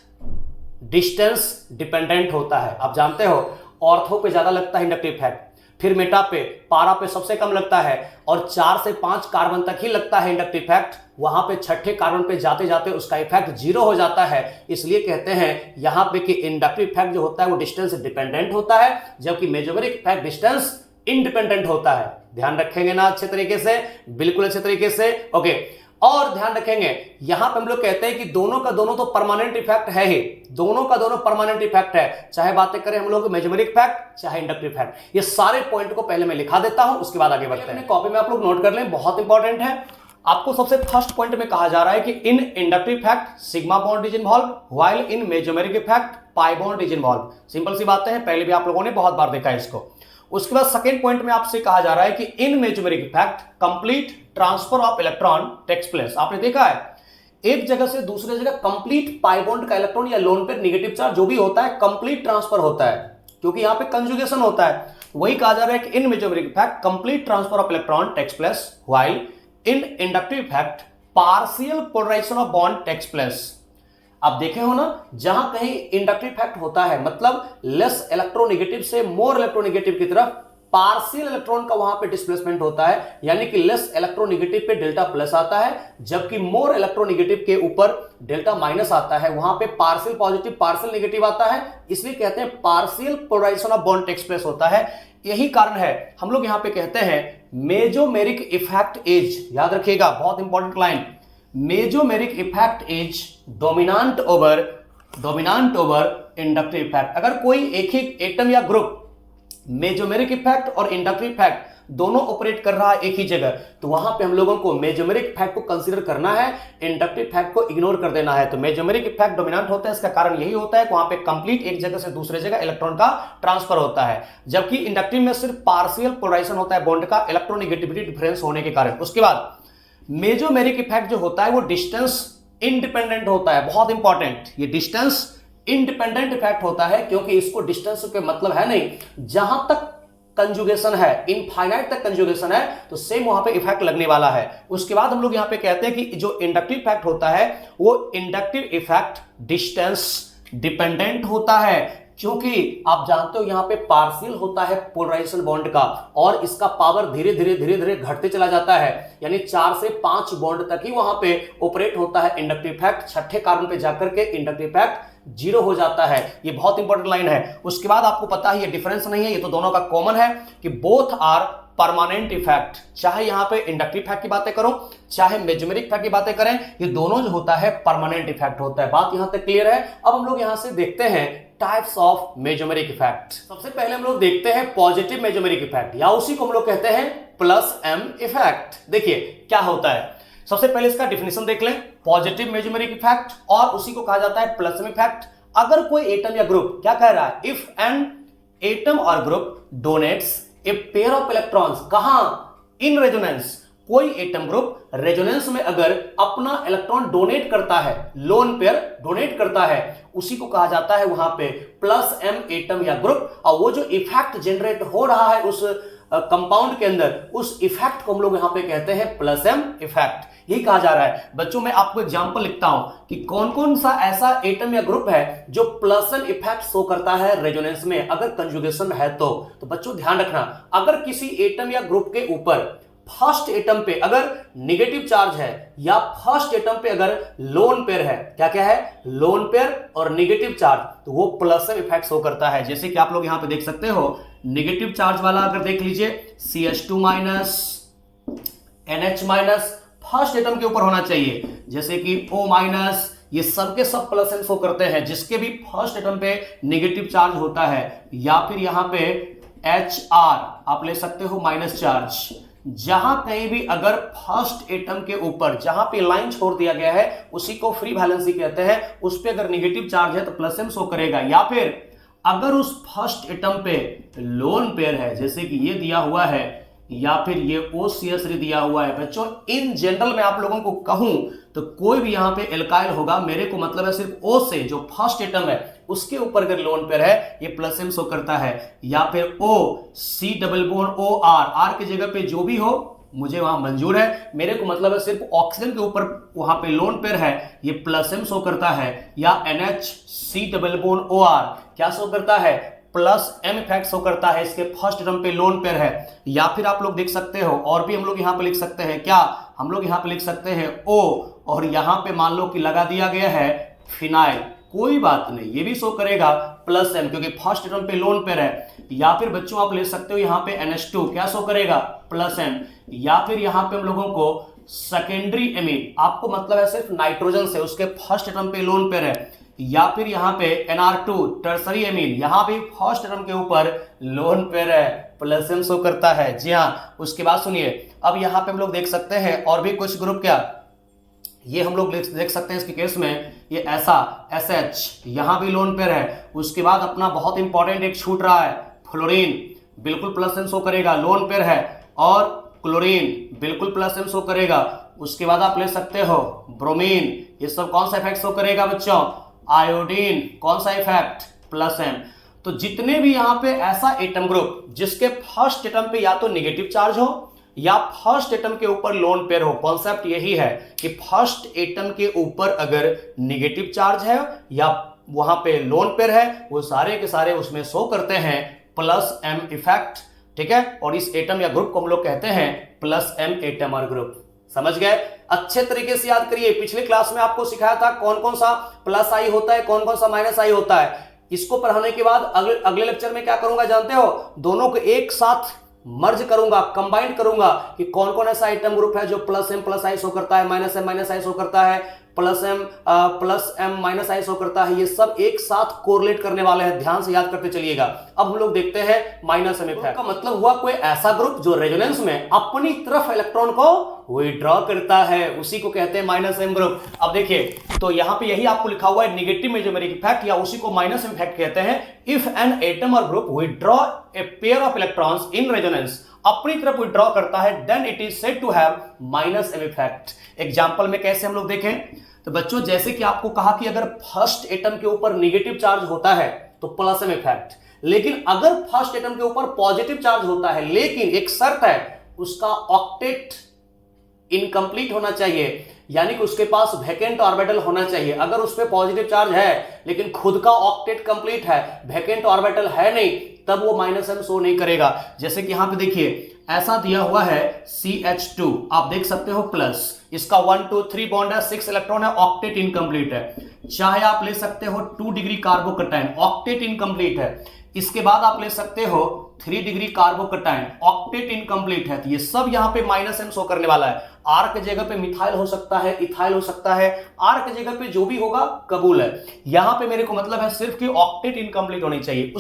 डिस्टेंस डिपेंडेंट होता है। आप जानते हो ऑर्थो पे ज्यादा लगता है इंडक्टिव इफेक्ट, फिर मेटा पे, पारा पे सबसे कम लगता है, और 4 से 5 कार्बन तक ही लगता है इंडक्टिव इफेक्ट। वहां पे छठे कार्बन पे जाते जाते उसका इफेक्ट 0 हो जाता है। इसलिए कहते हैं यहां पे कि इंडक्टिव इफेक्ट जो होता है वो डिस्टेंस डिपेंडेंट होता है, जबकि मेजोमेरिक इफेक्ट डिस्टेंस इंडिपेंडेंट होता है। ध्यान रखेंगे ना अच्छे तरीके से, बिल्कुल अच्छे तरीके से, ओके। और ध्यान रखेंगे यहां पे हम लोग कहते हैं कि दोनों का दोनों तो परमानेंट इफेक्ट है ही, दोनों का दोनों परमानेंट इफेक्ट है, चाहे बातें करें हम लोग मेजोमेरिक इफेक्ट चाहे इंडक्टिव इफेक्ट। ये सारे पॉइंट को पहले मैं लिखा देता हूं, उसके बाद आगे बढ़ते हैं। कॉपी में आप लोग नोट कर लें, बहुत इंपॉर्टेंट है। आपको सबसे फर्स्ट पॉइंट में कहा जा रहा है कि in inductive effect sigma bond is involve while in mesomeric effect pi bond is involve. Simple सी बातें हैं, पहले भी आप लोगों ने बहुत बार देखा है इसको। उसके बाद सेकेंड पॉइंट में आपसे कहा जा रहा है कि in mesomeric effect complete transfer of electron takes place. आपने देखा है एक जगह से दूसरे जगह कंप्लीट पाई बॉन्ड का इलेक्ट्रॉन या लोन पेयर नेगेटिव चार्ज जो भी होता है कंप्लीट ट्रांसफर होता है, क्योंकि यहां पे कंजुगेशन होता है। वही कहा जा रहा है कि in mesomeric effect complete transfer of electron takes place while in inductive effect partial polarisation of bond takes place. आप देखे हो ना, जहां कहीं इंडक्टिव इफेक्ट होता है मतलब लेस इलेक्ट्रोनेगेटिव से मोर इलेक्ट्रोनेगेटिव की तरफ पार्शियल इलेक्ट्रॉन का वहां पे डिस्प्लेसमेंट होता है, यानी कि लेस इलेक्ट्रोनेगेटिव पे डेल्टा प्लस आता है, जबकि मोर इलेक्ट्रोनेगेटिव के ऊपर डेल्टा माइनस आता है, वहां पे पार्शियल पॉजिटिव पार्शियल नेगेटिव आता है। इसलिए कहते हैं partial polarisation of bond takes place होता है। यही कारण है हम लोग यहां पे कहते हैं मेजोमेरिक इफेक्ट इज, याद रखिएगा बहुत important line, mesomeric effect is dominant over inductive effect. अगर कोई एक ही एटम या ग्रुप मेजोमेरिक इफेक्ट और इंडक्टिव इफेक्ट दोनों ऑपरेट कर रहा है एक ही जगह, तो वहां पे हम लोगों को मेजोमेरिक इफेक्ट को कंसीडर करना है, इंडक्टिव इफेक्ट को इग्नोर कर देना है। तो मेजोमेरिक इफेक्ट डोमिनेंट होता है, इसका कारण यही होता है कि वहां पे कंप्लीट एक जगह से दूसरे जगह इलेक्ट्रॉन का ट्रांसफर होता है, जबकि इंडक्टिव में सिर्फ पार्शियल पोलराइजेशन होता है बॉन्ड का इलेक्ट्रोनेगेटिविटी डिफरेंस होने के कारण। उसके बाद मेजोमेरिक इफेक्ट जो होता है वो डिस्टेंस इंडिपेंडेंट होता है, बहुत इंपॉर्टेंट, ये डिस्टेंस इंडिपेंडेंट इफेक्ट होता है, क्योंकि इसको डिस्टेंस के मतलब है नहीं, जहां तक कंजुगेशन है इनफाइनाइट तक कंजुगेशन है तो सेम वहां पे इफेक्ट लगने वाला है। उसके बाद हम लोग यहां पे कहते हैं कि जो इंडक्टिव इफेक्ट होता है वो इंडक्टिव इफेक्ट डिस्टेंस डिपेंडेंट होता है, क्योंकि आप जानते हो यहां पे पार्शियल होता है पोलराइजेशन बॉन्ड का और इसका पावर धीरे धीरे घटते चला जाता है, यानी 4 से 5 बॉन्ड तक ही वहां पे ऑपरेट होता है इंडक्टिव इफेक्ट, छठे कार्बन पे जाकर के इंडक्टिव इफेक्ट 0 हो जाता है। ये बहुत इंपॉर्टेंट लाइन है। उसके बाद आपको पता है ये डिफरेंस नहीं है, ये तो दोनों का कॉमन है कि बोथ आर परमानेंट इफेक्ट, चाहे यहां पे इंडक्टिव इफेक्ट की बातें करो चाहे मेजोमेरिक इफेक्ट की बातें करें, ये दोनों जो होता है परमानेंट इफेक्ट होता है। बात यहां तक क्लियर है। अब हम लोग यहां से देखते हैं टाइप्स ऑफ मेजोमेरिक इफेक्ट। सबसे पहले हम लोग देखते हैं पॉजिटिव मेजोमेरिक इफेक्ट, या उसी को हम लोग कहते हैं प्लस एम इफेक्ट। देखिए क्या होता है, सबसे पहले इसका डिफिनेशन देख लें, पॉजिटिव मेजोमेरिक इफेक्ट और उसी को कहा जाता है प्लस एम इफेक्ट। अगर कोई एटम या ग्रुप, क्या कह रहा है, इफ एन एटम और group donates a pair of electrons, कहां, इन रेजोनेंस, कोई एटम ग्रुप रेजोनेंस में अगर अपना इलेक्ट्रॉन डोनेट करता है, लोन पेयर डोनेट करता है, उसी को कहा जाता है वहां पे प्लस एम एटम या ग्रुप। और वो जो इफेक्ट जनरेट हो रहा है उस कंपाउंड के अंदर, उस इफेक्ट को हम लोग यहां पे कहते हैं प्लस एम इफेक्ट। यही कहा जा रहा है। बच्चों मैं आपको एग्जांपल लिखता हूं कि कौन कौन सा ऐसा एटम या ग्रुप है जो प्लस एम इफेक्ट शो करता है रेजोनेंस में, अगर कंजुगेशन है तो बच्चों ध्यान रखना, अगर किसी एटम या ग्रुप के ऊपर फर्स्ट एटम पे अगर नेगेटिव चार्ज है या फर्स्ट एटम पे अगर लोन पेयर है, क्या क्या है, लोन पेयर और नेगेटिव चार्ज, तो वो प्लस एम इफेक्ट शो करता है। जैसे कि आप लोग यहां पे देख सकते हो, नेगेटिव चार्ज वाला अगर देख लीजिए CH2 minus, NH minus first atom के ऊपर होना चाहिए, जैसे कि O माइनस, ये सब के सब प्लस एम शो करते हैं जिसके भी फर्स्ट एटम पे नेगेटिव चार्ज होता है। या फिर यहां पे HR आप ले सकते हो माइनस चार्ज, जहां कहीं भी अगर फर्स्ट एटम के ऊपर जहां पे लाइन छोड़ दिया गया है उसी को फ्री वैलेंसी कहते हैं, उस पे अगर नेगेटिव चार्ज है तो प्लस एम शो करेगा। या फिर अगर उस फर्स्ट एटम पे लोन पेयर है, जैसे कि ये दिया हुआ है या फिर ये OCH3 दिया हुआ है। बच्चों इन जनरल में आप लोगों को कहूं तो कोई भी यहां पे एल्काइल होगा, मेरे को मतलब है सिर्फ O से जो फर्स्ट एटम है उसके ऊपर अगर लोन पेयर है ये प्लस एम शो करता है। या फिर O C double bond OR, R की जगह पे जो भी हो मुझे वहां मंजूर है, मेरे को मतलब है सिर्फ ऑक्सीजन के ऊपर वहां पे लोन पेयर है ये प्लस एम शो करता है। या NH C double bond OR क्या शो करता है, प्लस एम इफेक्ट शो करता है, इसके फर्स्ट एटम पे लोन पेयर है। या फिर आप लोग देख सकते हो और भी हम लोग यहां पे लिख सकते हैं, क्या हम लोग यहां पे लिख सकते हैं O और यहां पे मान लो कि लगा दिया गया है फिनाइल, कोई बात नहीं, ये भी शो करेगा प्लस एम क्योंकि फर्स्ट एटम पे लोन पेयर है। या फिर बच्चों आप ले सकते हो यहां पे NH2 क्या शो करेगा, प्लस एम। या फिर यहां पे हम लोगों को सेकेंडरी एमीन, आपको मतलब है सिर्फ नाइट्रोजन से, उसके फर्स्ट एटम पे लोन पेयर है। या फिर यहां पे NR2 टर्सरी एमीन, यहां भी फर्स्ट एटम के ऊपर लोन पेयर है, प्लस एम शो करता है। जी हां, उसके बाद सुनिए, अब यहां पे हम लोग देख सकते हैं और भी कुछ ग्रुप, क्या ये हम लोग देख सकते हैं इसके केस में, ये ऐसा SH यहां भी लोन पेयर है। उसके बाद अपना बहुत इंपॉर्टेंट एक छूट रहा है फ्लोरीन, बिल्कुल प्लस एम शो करेगा, लोन पेयर है। और क्लोरीन बिल्कुल प्लस एम शो करेगा। उसके बाद आप ले सकते हो ब्रोमीन, ये सब कौन सा इफेक्ट शो करेगा बच्चों, आयोडीन, कौन सा इफेक्ट, प्लस एम। तो जितने भी यहां पे ऐसा एटम ग्रुप जिसके फर्स्ट एटम पे या तो नेगेटिव चार्ज हो या फर्स्ट एटम के ऊपर लोन पेयर हो, कॉन्सेप्ट यही है कि फर्स्ट एटम के ऊपर अगर नेगेटिव चार्ज है या वहां पे लोन पेयर है, वो सारे के सारे उसमें शो करते हैं प्लस एम इफेक्ट, ठीक है। और इस एटम या ग्रुप को हम लोग कहते हैं प्लस एम एटमर ग्रुप। समझ गए, अच्छे तरीके से याद करिए। पिछले क्लास में आपको सिखाया था कौन कौन सा प्लस आई होता है, कौन कौन सा माइनस आई होता है। इसको पढ़ाने के बाद अगले लेक्चर में क्या करूंगा जानते हो, दोनों को एक साथ मर्ज करूंगा, कंबाइन करूंगा कि कौन कौन ऐसा आइटम ग्रुप है जो plus M plus I show करता है, minus M minus I show करता है, plus M minus I show करता है। ये सब एक साथ कोरिलेट करने वाले हैं, ध्यान से याद करते चलिएगा। अब हम लोग देखते हैं माइनस एम इफेक्ट का मतलब हुआ कोई ऐसा ग्रुप जो रेजोनेंस में अपनी तरफ इलेक्ट्रॉन को विड्रॉ करता है, उसी को कहते हैं माइनस एम ग्रुप। अब देखिए, तो यहां पे यही आपको लिखा हुआ है नेगेटिव मेजोमेरिक इफेक्ट, या उसी को माइनस एम इफेक्ट कहते हैं। इफ एन एटम और group withdraw a pair of electrons in resonance, अपनी तरफ विड्रॉ करता है, then it is said to have minus M effect. Example में कैसे हम लोग देखें तो बच्चों, जैसे कि आपको कहा कि अगर फर्स्ट एटम के ऊपर नेगेटिव चार्ज होता है तो प्लस एम इफेक्ट, लेकिन अगर फर्स्ट एटम के ऊपर पॉजिटिव चार्ज होता है, लेकिन एक शर्त है, उसका ऑक्टेट इनकम्प्लीट होना चाहिए, यानी कि उसके पास वैकेंट ऑर्बिटल होना चाहिए। अगर उस पर पॉजिटिव चार्ज है लेकिन खुद का ऑक्टेट कंप्लीट है, वैकेंट ऑर्बिटल है नहीं, तब वो माइनस एम शो नहीं करेगा। जैसे कि यहां पे देखिए ऐसा दिया हुआ है CH2, आप देख सकते हो प्लस, इसका 1 2 3 बॉन्ड है, 6 इलेक्ट्रॉन है, ऑक्टेट इनकम्प्लीट है। चाहे आप ले सकते हो 2 डिग्री कार्बोकटाइन, ऑक्टेट इनकम्प्लीट है। इसके बाद आप ले सकते हो 3 डिग्री कार्बोकटाइन, ऑक्टेट इनकम्प्लीट है। तो ये सब यहां पे माइनस एम शो करने वाला है। आर के जगह पे मिथाइल हो सकता है, इथाइल हो सकता है, आर के जगह पे जो भी होगा कबूल है। यहां पे मेरे को मतलब है सिर्फ कि ऑक्टेट इनकम्प्लीट होनी चाहिए।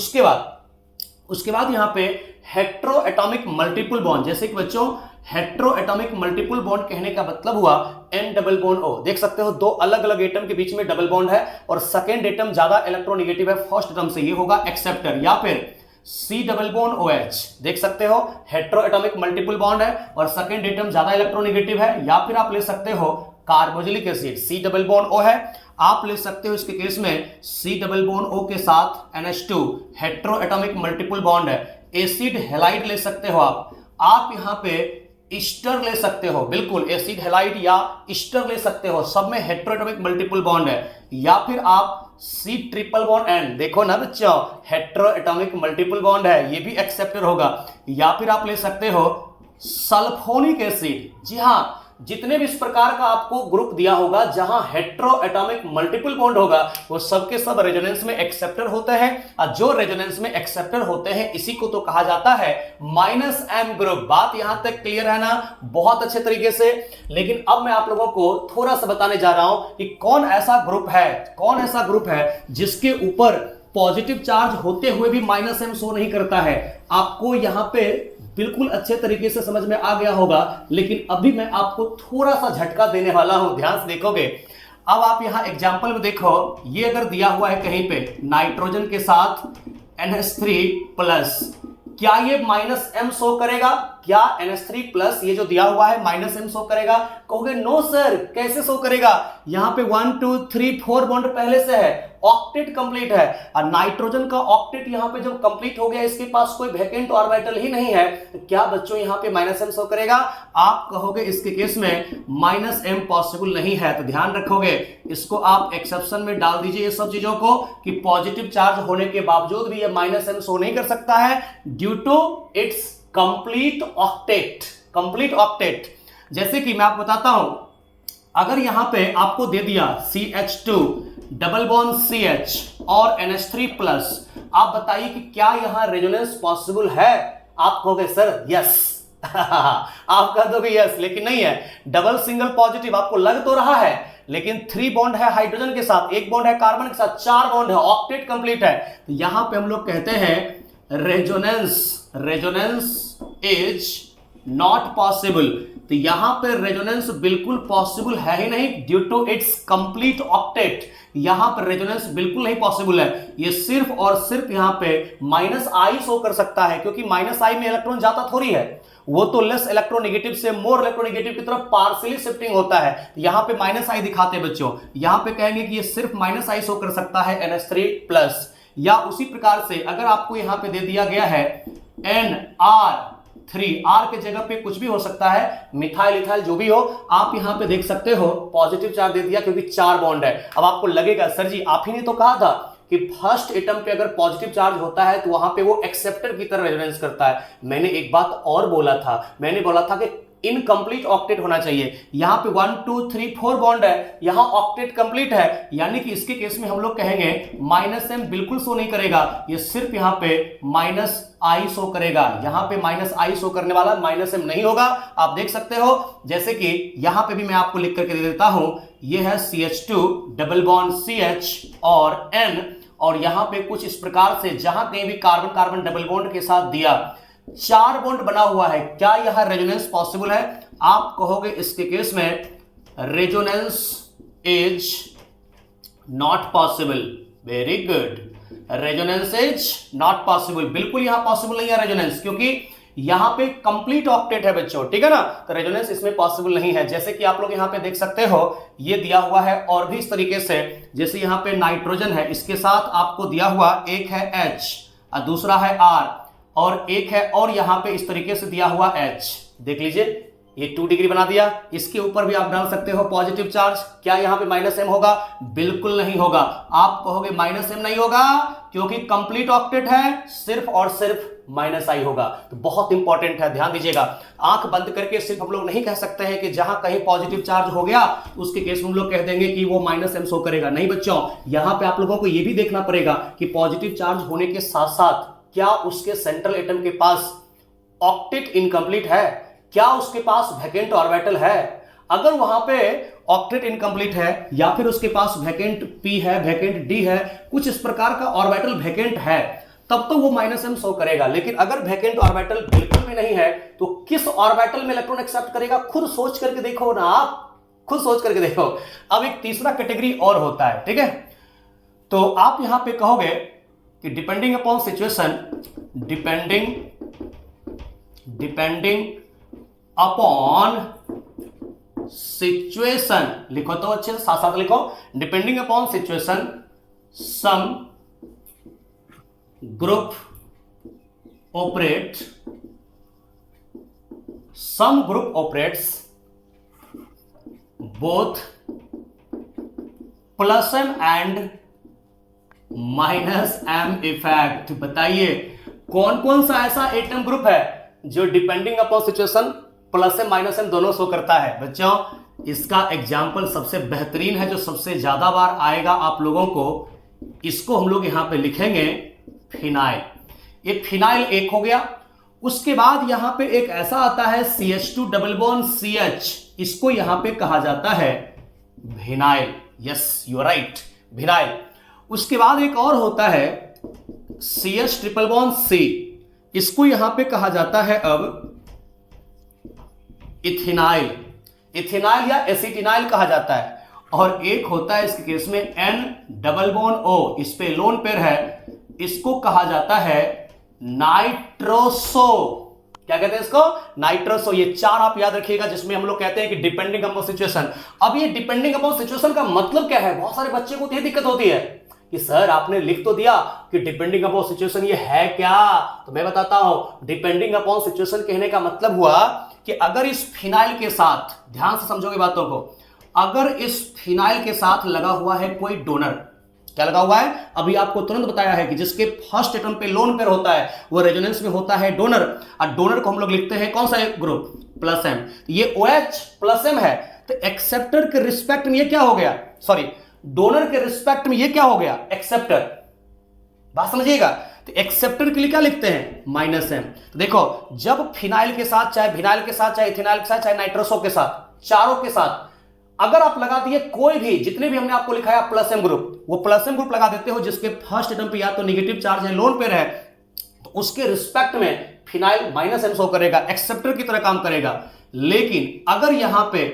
उसके बाद यहां पे हेट्रो एटॉमिक मल्टीपल बॉन्ड, जैसे कि बच्चों हेट्रो एटॉमिक मल्टीपल बॉन्ड कहने का मतलब हुआ N डबल बॉन्ड O। देख सकते हो दो अलग अलग एटम के बीच में डबल बॉन्ड है और सेकेंड एटम ज्यादा इलेक्ट्रोनेगेटिव है फर्स्ट एटम से, ये होगा एक्सेप्टर। या फिर C डबल बॉन्ड OH, देख सकते हो हेट्रो एटॉमिक मल्टीपल बॉन्ड है और सेकेंड एटम ज्यादा इलेक्ट्रोनेगेटिव है। या फिर आप ले सकते हो carboxylic acid, C double bond O है, आप ले सकते हो इसके केस में C डबल बॉन्ड O के साथ NH2 hetero atomic multiple bond है। एसिड हैलाइड ले सकते हो, आप यहां पे ईस्टर ले सकते हो, बिल्कुल एसिड हैलाइड या ईस्टर ले सकते हो, सब में हेटेरोएटॉमिक मल्टीपल बॉन्ड है। या फिर आप सी ट्रिपल बॉन्ड एंड, देखो ना बच्चों हेटेरोएटॉमिक मल्टीपल बॉन्ड है, ये भी एक्सेप्टर होगा। या फिर आप ले सकते हो सल्फोनिक एसिड। जी हां, जितने भी इस प्रकार का आपको ग्रुप दिया होगा जहां हेटेरोएटॉमिक मल्टीपल बॉन्ड होगा वो सबके सब रेजोनेंस में एक्सेप्टर होते हैं, और जो रेजोनेंस में एक्सेप्टर होते हैं इसी को तो कहा जाता है -m ग्रुप। बात यहां तक क्लियर है ना, बहुत अच्छे तरीके से। लेकिन अब मैं आप लोगों को थोड़ा सा बताने जा रहा हूं कि कौन ऐसा ग्रुप है जिसके ऊपर पॉजिटिव चार्ज होते हुए भी -m शो नहीं करता है। आपको यहां पे बिल्कुल अच्छे तरीके से समझ में आ गया होगा, लेकिन अभी मैं आपको थोड़ा सा झटका देने वाला हूं, ध्यान से देखोगे। अब आप यहां एग्जांपल में देखो, ये अगर दिया हुआ है कहीं पे नाइट्रोजन के साथ NH3+, क्या ये -m शो करेगा? क्या NH3+ ये जो दिया हुआ है -m शो करेगा? कहोगे नो सर, कैसे शो करेगा? यहां पे 1 2 3 4 बॉन्ड पहले से है, ऑक्टेट कंप्लीट है, और नाइट्रोजन का ऑक्टेट यहां पे जब कंप्लीट हो गया, इसके पास कोई वैकेंट ऑर्बिटल ही नहीं है, तो क्या बच्चों यहां पे -m शो करेगा? आप कहोगे इसके केस में -m पॉसिबल नहीं है, तो ध्यान रखोगे इसको आप एक्सेप्शन में डाल दीजिए ये सब चीजों को, कि पॉजिटिव चार्ज होने के बावजूद भी ये -m शो नहीं कर सकता है due to its complete octet. जैसे कि मैं आपको बताता हूं, अगर यहां पे आपको दे दिया CH2 डबल बॉन्ड CH और NH3+, आप बताइए कि क्या यहां रेजोनेंस पॉसिबल है? आप कहोगे सर यस आप कह दोगे यस, लेकिन नहीं है। डबल सिंगल पॉजिटिव आपको लग तो रहा है, लेकिन 3 बॉन्ड है हाइड्रोजन के साथ, 1 बॉन्ड है कार्बन के साथ, 4 बॉन्ड है, ऑक्टेट कंप्लीट है। तो यहां पे हम लोग कहते हैं रेजोनेंस इज नॉट पॉसिबल। तो यहां पे रेजोनेंस बिल्कुल पॉसिबल है ही नहीं due to its complete octet. यहां पर रेजोनेंस बिल्कुल नहीं पॉसिबल है, ये सिर्फ और सिर्फ यहां पे -i शो कर सकता है, क्योंकि -i में इलेक्ट्रॉन जाता थोड़ी है, वो तो लेस इलेक्ट्रोनेगेटिव से मोर इलेक्ट्रोनेगेटिव की तरफ पार्शियली शिफ्टिंग होता है। यहां पे -i दिखाते हैं बच्चों, यहां पे कहेंगे कि ये सिर्फ -i शो कर सकता है NH3+। या उसी प्रकार से अगर आपको यहां पे दे दिया गया है NR3, R के जगह पे कुछ भी हो सकता है, मिथाइल इथाइल जो भी हो, आप यहां पे देख सकते हो पॉजिटिव चार्ज दे दिया क्योंकि 4 बॉन्ड है। अब आपको लगेगा सर जी आप ही ने तो कहा था कि फर्स्ट एटम पे अगर पॉजिटिव चार्ज होता है तो वहां पे वो एक्सेप्टर की तरह रेजोनेंस करता है। मैंने एक बात और बोला था, मैंने बोला था कि इनकम्प्लीट ऑक्टेट होना चाहिए। यहां पे 1 2 3 4 बॉन्ड है, यहां ऑक्टेट कंप्लीट है, यानी कि इसके केस में हम लोग कहेंगे -m बिल्कुल शो नहीं करेगा, ये सिर्फ यहां पे -i शो करेगा। यहां पे -i शो करने वाला -m नहीं होगा। आप देख सकते हो, जैसे कि यहां पे भी मैं आपको लिख करके दे देता हूं, ये है CH2 डबल बॉन्ड CH और N, और यहां पे कुछ इस प्रकार से जहां कहीं भी कार्बन कार्बन डबल बॉन्ड के साथ दिया 4 बॉन्ड बना हुआ है, क्या यह रेजोनेंस पॉसिबल है? आप कहोगे इसके केस में resonance is not possible. Very good, resonance is not possible, बिल्कुल यहां पॉसिबल नहीं है रेजोनेंस, क्योंकि यहां पे कंप्लीट ऑक्टेट है बच्चों, ठीक है ना, तो रेजोनेंस इसमें पॉसिबल नहीं है। जैसे कि आप लोग यहां पे देख सकते हो, ये दिया हुआ है और भी इस तरीके से, जैसे यहां पे नाइट्रोजन है, इसके साथ आपको दिया हुआ एक है H और दूसरा है R, और एक है और यहां पे इस तरीके से दिया हुआ H, देख लीजिए ये 2 डिग्री बना दिया, इसके ऊपर भी आप डाल सकते हो पॉजिटिव चार्ज। क्या यहां पे -m होगा? बिल्कुल नहीं होगा। आप कहोगे -m नहीं होगा क्योंकि कंप्लीट ऑक्टेट है, सिर्फ और सिर्फ -i होगा। तो बहुत इंपॉर्टेंट है, ध्यान दीजिएगा। आंख बंद करके सिर्फ हम लोग नहीं कह सकते हैं कि जहां कहीं पॉजिटिव चार्ज हो गया उसके केस में हम लोग कह देंगे कि वो -m शो करेगा। नहीं बच्चों, यहां पे आप लोगों को यह भी देखना पड़ेगा कि पॉजिटिव चार्ज होने के साथ साथ क्या उसके सेंट्रल एटम के पास ऑक्टेट इनकम्प्लीट है, क्या उसके पास वैकेंट ऑर्बिटल है। अगर वहां पे ऑक्टेट इनकम्प्लीट है या फिर उसके पास वैकेंट p है, वैकेंट d है, कुछ इस प्रकार का ऑर्बिटल वैकेंट है, तब तो वो -m शो करेगा। लेकिन अगर वैकेंट ऑर्बिटल बिल्कुल भी नहीं है तो किस ऑर्बिटल में इलेक्ट्रॉन एक्सेप्ट करेगा? खुद सोच करके देखो ना, आप खुद सोच करके देखो। अब एक तीसरा कैटेगरी और होता है, ठीक है, तो आप यहां पे कहोगे कि depending upon situation, depending upon situation, लिखो तो अच्छे से, साथ साथ लिखो, depending upon situation some group operate, some group operates both plus M and minus M effect. बताइए कौन कौन सा ऐसा एटम ग्रुप है जो depending upon situation plus M minus M दोनों शो करता है। बच्चों इसका एग्जाम्पल सबसे बेहतरीन है जो सबसे ज्यादा बार आएगा आप लोगों को, इसको हम लोग यहां पे लिखेंगे फिनाइल। ये फिनाइल एक हो गया। उसके बाद यहां पे एक ऐसा आता है CH2 डबल बॉन्ड CH, इसको यहां पे कहा जाता है vinyl. Yes you are right, vinyl. उसके बाद एक और होता है CH ट्रिपल बॉन्ड C, इसको यहां पे कहा जाता है अब इथेनाइल। इथेनाइल या एसिटिनाइल कहा जाता है। और एक होता है इसके केस में N डबल बॉन्ड O, इस पे लोन पेयर है, इसको कहा जाता है नाइट्रोसो। क्या कहते हैं इसको? नाइट्रोसो। ये चार आप याद रखिएगा जिसमें हम लोग कहते हैं कि डिपेंडिंग अपॉन सिचुएशन। अब ये डिपेंडिंग अपॉन सिचुएशन का मतलब क्या है? बहुत सारे बच्चे को तो ये दिक्कत होती है कि सर आपने लिख तो दिया कि डिपेंडिंग अपॉन सिचुएशन, ये है क्या? तो मैं बताता हूं, डिपेंडिंग अपॉन सिचुएशन कहने का मतलब हुआ कि अगर इस फिनाइल के साथ, ध्यान से समझोगे बातों को, अगर इस फिनाइल के साथ लगा हुआ है कोई डोनर, क्या लगा हुआ है? अभी आपको तुरंत बताया है कि जिसके फर्स्ट एटम पे लोन पेयर होता है वो रेजोनेंस में होता है डोनर, और डोनर को हम लोग लिखते हैं कौन सा ग्रुप? Plus M. ये OH प्लस एम है, तो एक्सेप्टर के रिस्पेक्ट में ये क्या हो गया? सॉरी, डोनर के रिस्पेक्ट में ये क्या हो गया? एक्सेप्टर। बात समझिएगा। तो एक्सेप्टर के लिए क्या लिखते हैं? Minus M. तो देखो जब फिनाइल के साथ, चाहे विनाइल के साथ, चाहे इथेनाइल के साथ, चाहे नाइट्रोसो के साथ, चारों के साथ अगर आप लगा दिए कोई भी, जितने भी हमने आपको लिखाया प्लस एम ग्रुप, वो प्लस एम ग्रुप लगा देते हो जिसके फर्स्ट एटम पे या तो नेगेटिव चार्ज है, लोन पेयर है, तो उसके रिस्पेक्ट में फिनाइल माइनस एम शो करेगा, एक्सेप्टर की तरह काम करेगा। लेकिन अगर यहां पे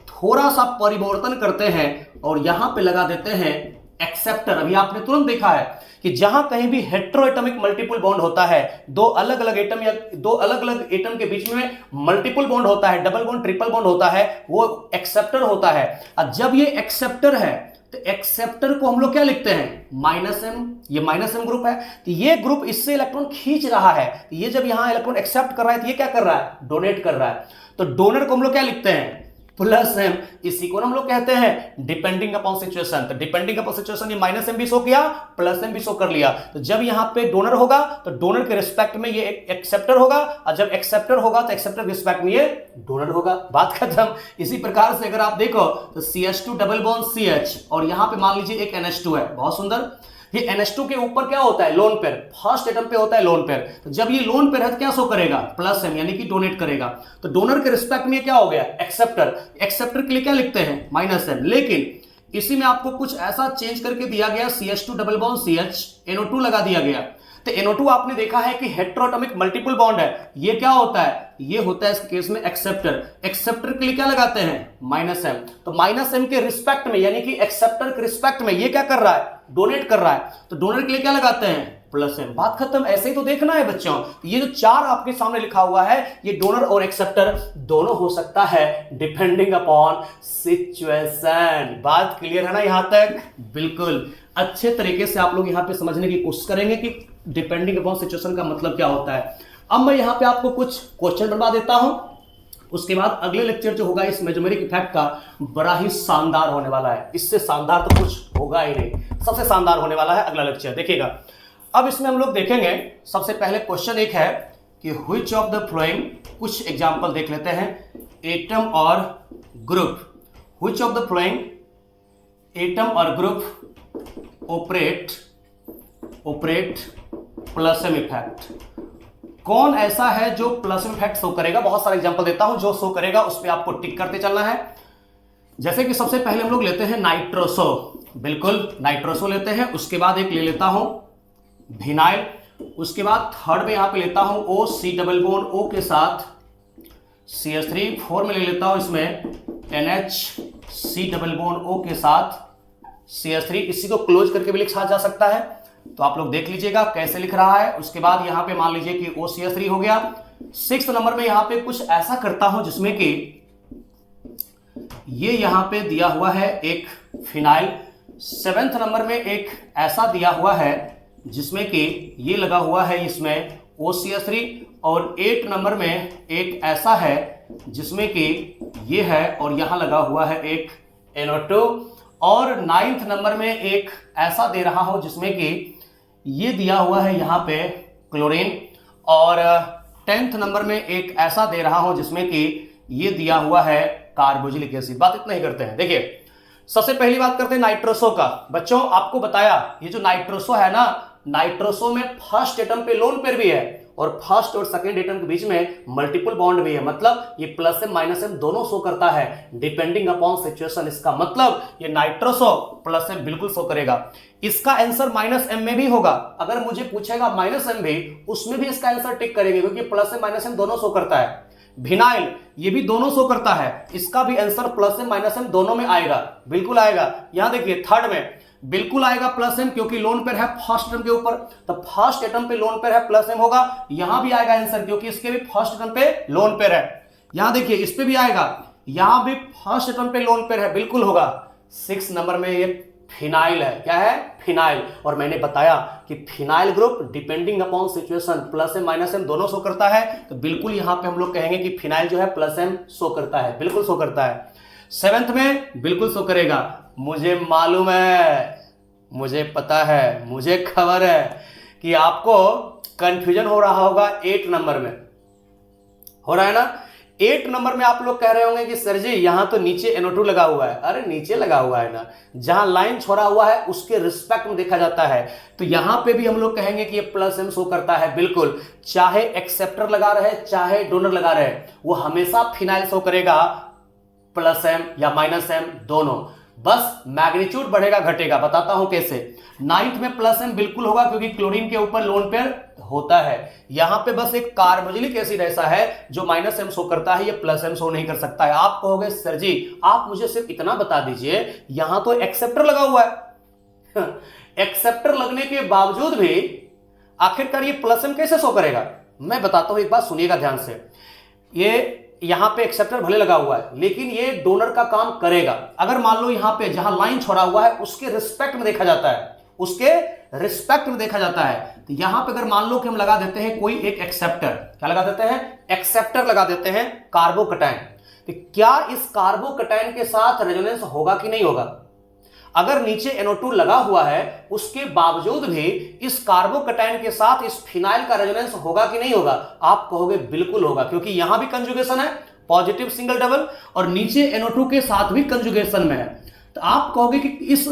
थोड़ा सा परिवर्तन करते हैं और यहां पे लगा देते हैं एक्सेप्टर, अभी आपने तुरंत देखा है कि जहां कहीं भी हेट्रोएटॉमिक मल्टीपल बॉन्ड होता है, दो अलग अलग एटम या दो अलग अलग एटम के बीच में मल्टीपल बॉन्ड होता है, डबल बॉन्ड, ट्रिपल बॉन्ड होता है, वो एक्सेप्टर होता है। और जब ये एक्सेप्टर है तो एक्सेप्टर को हम लोग क्या लिखते हैं? Minus M. ये माइनस एम ग्रुप है, तो ये ग्रुप इससे इलेक्ट्रॉन खींच रहा है। तो ये जब यहां इलेक्ट्रॉन एक्सेप्ट कर रहा है तो ये क्या कर रहा है? डोनेट कर रहा है। तो डोनर को हम लोग क्या लिखते हैं? Plus M. इसी को हम लोग कहते हैं डिपेंडिंग अपॉन सिचुएशन। तो डिपेंडिंग अपॉन सिचुएशन ये माइनस एम भी शो किया, प्लस एम भी शो कर लिया। तो जब यहां पे डोनर होगा तो डोनर के रिस्पेक्ट में ये एक्सेप्टर होगा, और जब एक्सेप्टर होगा तो एक्सेप्टर के रिस्पेक्ट में ये डोनर होगा। बात खत्म। इसी प्रकार से अगर आप देखो तो CH2 डबल बॉन्ड CH, और यहां पे मान लीजिए एक NH2 है, बहुत सुंदर। ये NH2 के ऊपर क्या होता है? Lone pair. फर्स्ट एटम पे होता है लोन पेयर। तो जब ये लोन पेयर है तो क्या शो करेगा? प्लस एम, यानी कि डोनेट करेगा। तो डोनर के रिस्पेक्ट में क्या हो गया? एक्सेप्टर। एक्सेप्टर के लिए क्या लिखते हैं? Minus M. लेकिन इसी में आपको कुछ ऐसा चेंज करके दिया गया, CH2 double bond CH, NO2 लगा दिया गया। तो NO2 आपने देखा है कि हेट्रोएटॉमिक मल्टीपल बॉन्ड है, ये क्या होता है? ये होता है इस केस में एक्सेप्टर। एक्सेप्टर के लिए क्या लगाते हैं? Minus M. तो माइनस एम के रिस्पेक्ट में, यानी कि एक्सेप्टर के रिस्पेक्ट में ये क्या कर रहा है? डोनेट कर रहा है। तो डोनर के लिए क्या लगाते हैं? Plus M. बात खत्म। ऐसे ही तो देखना है बच्चों। ये जो चार आपके सामने लिखा हुआ है, ये डोनर और एक्सेप्टर दोनों हो सकता है डिपेंडिंग अपॉन सिचुएशन। बात क्लियर है ना यहां तक? बिल्कुल अच्छे तरीके से आप लोग यहां पे समझने की कोशिश करेंगे कि डिपेंडिंग अपॉन सिचुएशन का मतलब क्या होता है। अब मैं यहां पे आपको कुछ क्वेश्चन बनवा देता हूं, उसके बाद अगले लेक्चर जो होगा इस मेजोमेरिक इफेक्ट का, बड़ा ही शानदार होने वाला है। इससे शानदार तो कुछ होगा ही नहीं, सबसे शानदार होने वाला है अगला लेक्चर, देखिएगा। अब इसमें हम लोग देखेंगे, सबसे पहले क्वेश्चन एक है कि व्हिच ऑफ द फ्लोइंग, कुछ एग्जांपल देख लेते हैं, एटम और group, which of the following atom और group operate plus M effect. कौन ऐसा है जो प्लस एम इफेक्ट शो करेगा? बहुत सारे एग्जांपल देता हूं, जो शो करेगा उस पर आपको टिक करते चलना है। जैसे कि सबसे पहले हम लोग लेते हैं नाइट्रोसो, बिल्कुल नाइट्रोसो लेते हैं। उसके बाद एक ले लेता हूं विनाइल। उसके बाद थर्ड में यहां पे लेता हूं O, C double bond O के साथ CH3। फोर में ले लेता हूं इसमें NH, C double bond O के साथ CH3। इसी को क्लोज करके भी लिखा जा सकता है, तो आप लोग देख लीजिएगा कैसे लिख रहा है। उसके बाद यहां पे मान लीजिए कि OCH3 हो गया। 6th नंबर में यहां पे कुछ ऐसा करता हूं जिसमें कि ये यहां पे दिया हुआ है एक फिनाइल। 7th नंबर में एक ऐसा दिया हुआ है जिसमें कि ये लगा हुआ है इसमें OCH3 और 8 नंबर में एक ऐसा है जिसमें कि ये है और यहां लगा हुआ है एक NO2 और 9th नंबर में एक ऐसा दे रहा हो जिसमें कि ये दिया हुआ है यहां पे क्लोरीन और 10th नंबर में एक ऐसा दे रहा हो जिसमें कि ये दिया हुआ है कार्बोक्सिलिक एसिड। बात इतना ही करते हैं। देखिए सबसे पहली बात करते हैं नाइट्रोसो का। बच्चों आपको बताया ये जो नाइट्रोसो है ना, नाइट्रोसो में फर्स्ट एटम पे लोन पेयर भी है और फर्स्ट और सेकंड एटम के बीच में मल्टीपल बॉन्ड भी है, मतलब ये प्लस एम माइनस एम दोनों शो करता है डिपेंडिंग अपॉन सिचुएशन। इसका मतलब ये नाइट्रोसो प्लस एम बिल्कुल शो करेगा। इसका आंसर माइनस एम में भी होगा। अगर मुझे पूछेगा माइनस एम भी, उसमें भी इसका आंसर टिक करेंगे क्योंकि प्लस एम माइनस एम दोनों शो करता है। विनाइल ये भी दोनों शो करता है, इसका भी answer plus M minus M दोनों में आएगा, बिल्कुल आएगा। यहां देखिए थर्ड में बिल्कुल आएगा प्लस एम क्योंकि लोन पेयर है फर्स्ट एटम के ऊपर, तो फर्स्ट एटम पे लोन पेयर है प्लस एम होगा। यहां भी आएगा आंसर क्योंकि इसके भी फर्स्ट एटम पे लोन पेयर है। यहां देखिए इस पे भी आएगा, यहां भी फर्स्ट एटम पे लोन पेयर है, बिल्कुल होगा। 6 नंबर में ये फिनाइल है। क्या है? फिनाइल। और मैंने बताया कि phenyl group depending upon situation plus M minus M दोनों शो करता है, तो बिल्कुल यहां पे हम लोग कहेंगे कि फिनाइल जो है प्लस एम शो करता है, बिल्कुल शो करता है। 7th में बिल्कुल शो करेगा। मुझे मालूम है, मुझे पता है, मुझे खबर है कि आपको कंफ्यूजन हो रहा होगा 8 नंबर में, हो रहा है ना। 8 नंबर में आप लोग कह रहे होंगे कि सर जी यहां तो नीचे NO2 लगा हुआ है। अरे नीचे लगा हुआ है ना, जहां लाइन छोड़ा हुआ है उसके रिस्पेक्ट में देखा जाता है, तो यहां पे भी हम लोग कहेंगे कि ये प्लस एम शो करता है, बिल्कुल। चाहे एक्सेप्टर लगा रहे चाहे डोनर लगा रहे, वो हमेशा फिनाइल शो करेगा, प्लस एम या माइनस एम दोनों। बस मैग्नीट्यूड बढ़ेगा घटेगा, बताता हूं कैसे। 9th में प्लस एम बिल्कुल होगा क्योंकि क्लोरीन के ऊपर लोन पेयर होता है। यहां पे बस एक कार्बोक्सिलिक एसिड ऐसा है जो माइनस एम शो करता है, ये प्लस एम शो नहीं कर सकता है। आप कहोगे सर जी आप मुझे सिर्फ इतना बता दीजिए, यहां तो एक्सेप्टर लगा हुआ है एक्सेप्टर लगने के बावजूद भी आखिरकार ये प्लस एम कैसे शो करेगा? मैं बताता हूं, एक बात सुनिएगा ध्यान से। ये यहां पे एक्सेप्टर भले लगा हुआ है लेकिन ये डोनर का काम करेगा। अगर मान लो यहां पे जहां लाइन छोड़ा हुआ है उसके रिस्पेक्ट में देखा जाता है, उसके रिस्पेक्ट में देखा जाता है, तो यहां पे अगर मान लो कि हम लगा देते हैं कोई एक एक्सेप्टर, क्या लगा देते हैं? एक्सेप्टर लगा देते हैं कार्बोकैटायन, तो क्या इस कार्बोकैटायन के साथ रेजोनेंस होगा कि नहीं होगा? अगर नीचे NO2 लगा हुआ है उसके बावजूद भी इस कार्बोकैटायन के साथ इस फिनाइल का रेजोनेंस होगा कि नहीं होगा? आप कहोगे बिल्कुल होगा, क्योंकि यहां भी कंजुगेशन है पॉजिटिव सिंगल डबल और नीचे NO2 के साथ भी कंजुगेशन में है। तो आप कहोगे कि इस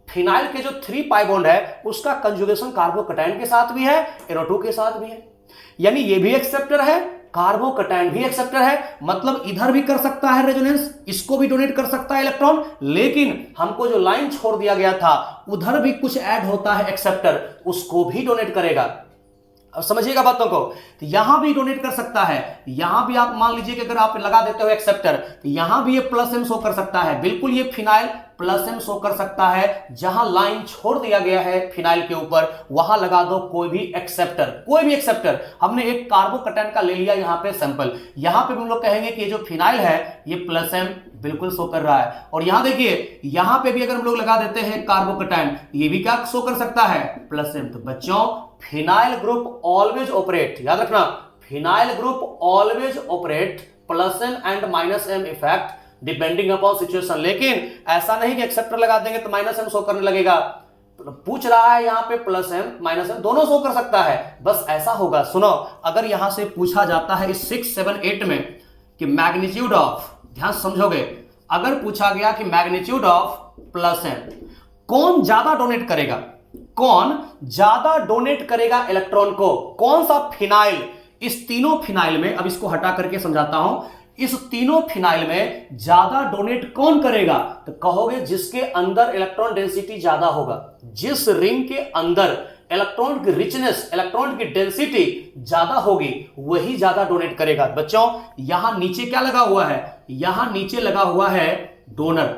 फिनाइल के जो 3 पाई बॉन्ड है उसका कंजुगेशन कार्बोकैटायन के साथ भी है, NO2 के साथ भी है, यानी ये भी एक्सेप्टर है, कार्बोकैटायन भी एक्सेप्टर है, मतलब इधर भी कर सकता है रेजोनेंस, इसको भी डोनेट कर सकता है इलेक्ट्रॉन, लेकिन हमको जो लाइन छोड़ दिया गया था उधर भी कुछ ऐड होता है एक्सेप्टर, उसको भी डोनेट करेगा। अब समझिएगा बातों को, तो यहां भी डोनेट कर सकता है। यहां भी आप मान लीजिए कि अगर आप लगा देते हो एक्सेप्टर, तो यहां भी ये प्लस एम शो कर सकता है, बिल्कुल ये फिनाइल प्लस एम शो कर सकता है। जहां लाइन छोड़ दिया गया है फिनाइल के ऊपर वहां लगा दो कोई भी एक्सेप्टर, कोई भी एक्सेप्टर। हमने एक कार्बोकैटायन का ले लिया यहां पे सैंपल, यहां पे हम लोग कहेंगे कि ये जो फिनाइल है ये प्लस एम बिल्कुल शो कर रहा है। और यहां देखिए यहां पे भी अगर हम लोग लगा देते हैं कार्बोकैटायन, ये भी क्या शो कर सकता है? Plus M. तो बच्चों फिनाइल ग्रुप ऑलवेज ऑपरेट, याद रखना, phenyl group always operate plus M and minus M effect depending upon situation. लेकिन ऐसा नहीं कि एक्सेप्टर लगा देंगे तो माइनस एम शो करने लगेगा। पूछ रहा है यहां पे प्लस एम माइनस एम दोनों शो कर सकता है, बस ऐसा होगा। सुनो, अगर यहां से पूछा जाता है इस 6, 7, 8 में कि मैग्नीट्यूड ऑफ, ध्यान समझोगे, अगर पूछा गया कि मैग्नीट्यूड ऑफ प्लस एम कौन ज्यादा डोनेट करेगा, कौन ज्यादा डोनेट करेगा इलेक्ट्रॉन को, कौन सा फिनाइल? इस तीनों फिनाइल में, अब इसको हटा करके समझाता हूं, इस तीनों फिनाइल में ज्यादा डोनेट कौन करेगा? तो कहोगे जिसके अंदर इलेक्ट्रॉन डेंसिटी ज्यादा होगा, जिस रिंग के अंदर इलेक्ट्रॉन की रिचनेस, इलेक्ट्रॉन की डेंसिटी ज्यादा होगी वही ज्यादा डोनेट करेगा। बच्चों यहां नीचे क्या लगा हुआ है? यहां नीचे लगा हुआ है डोनर,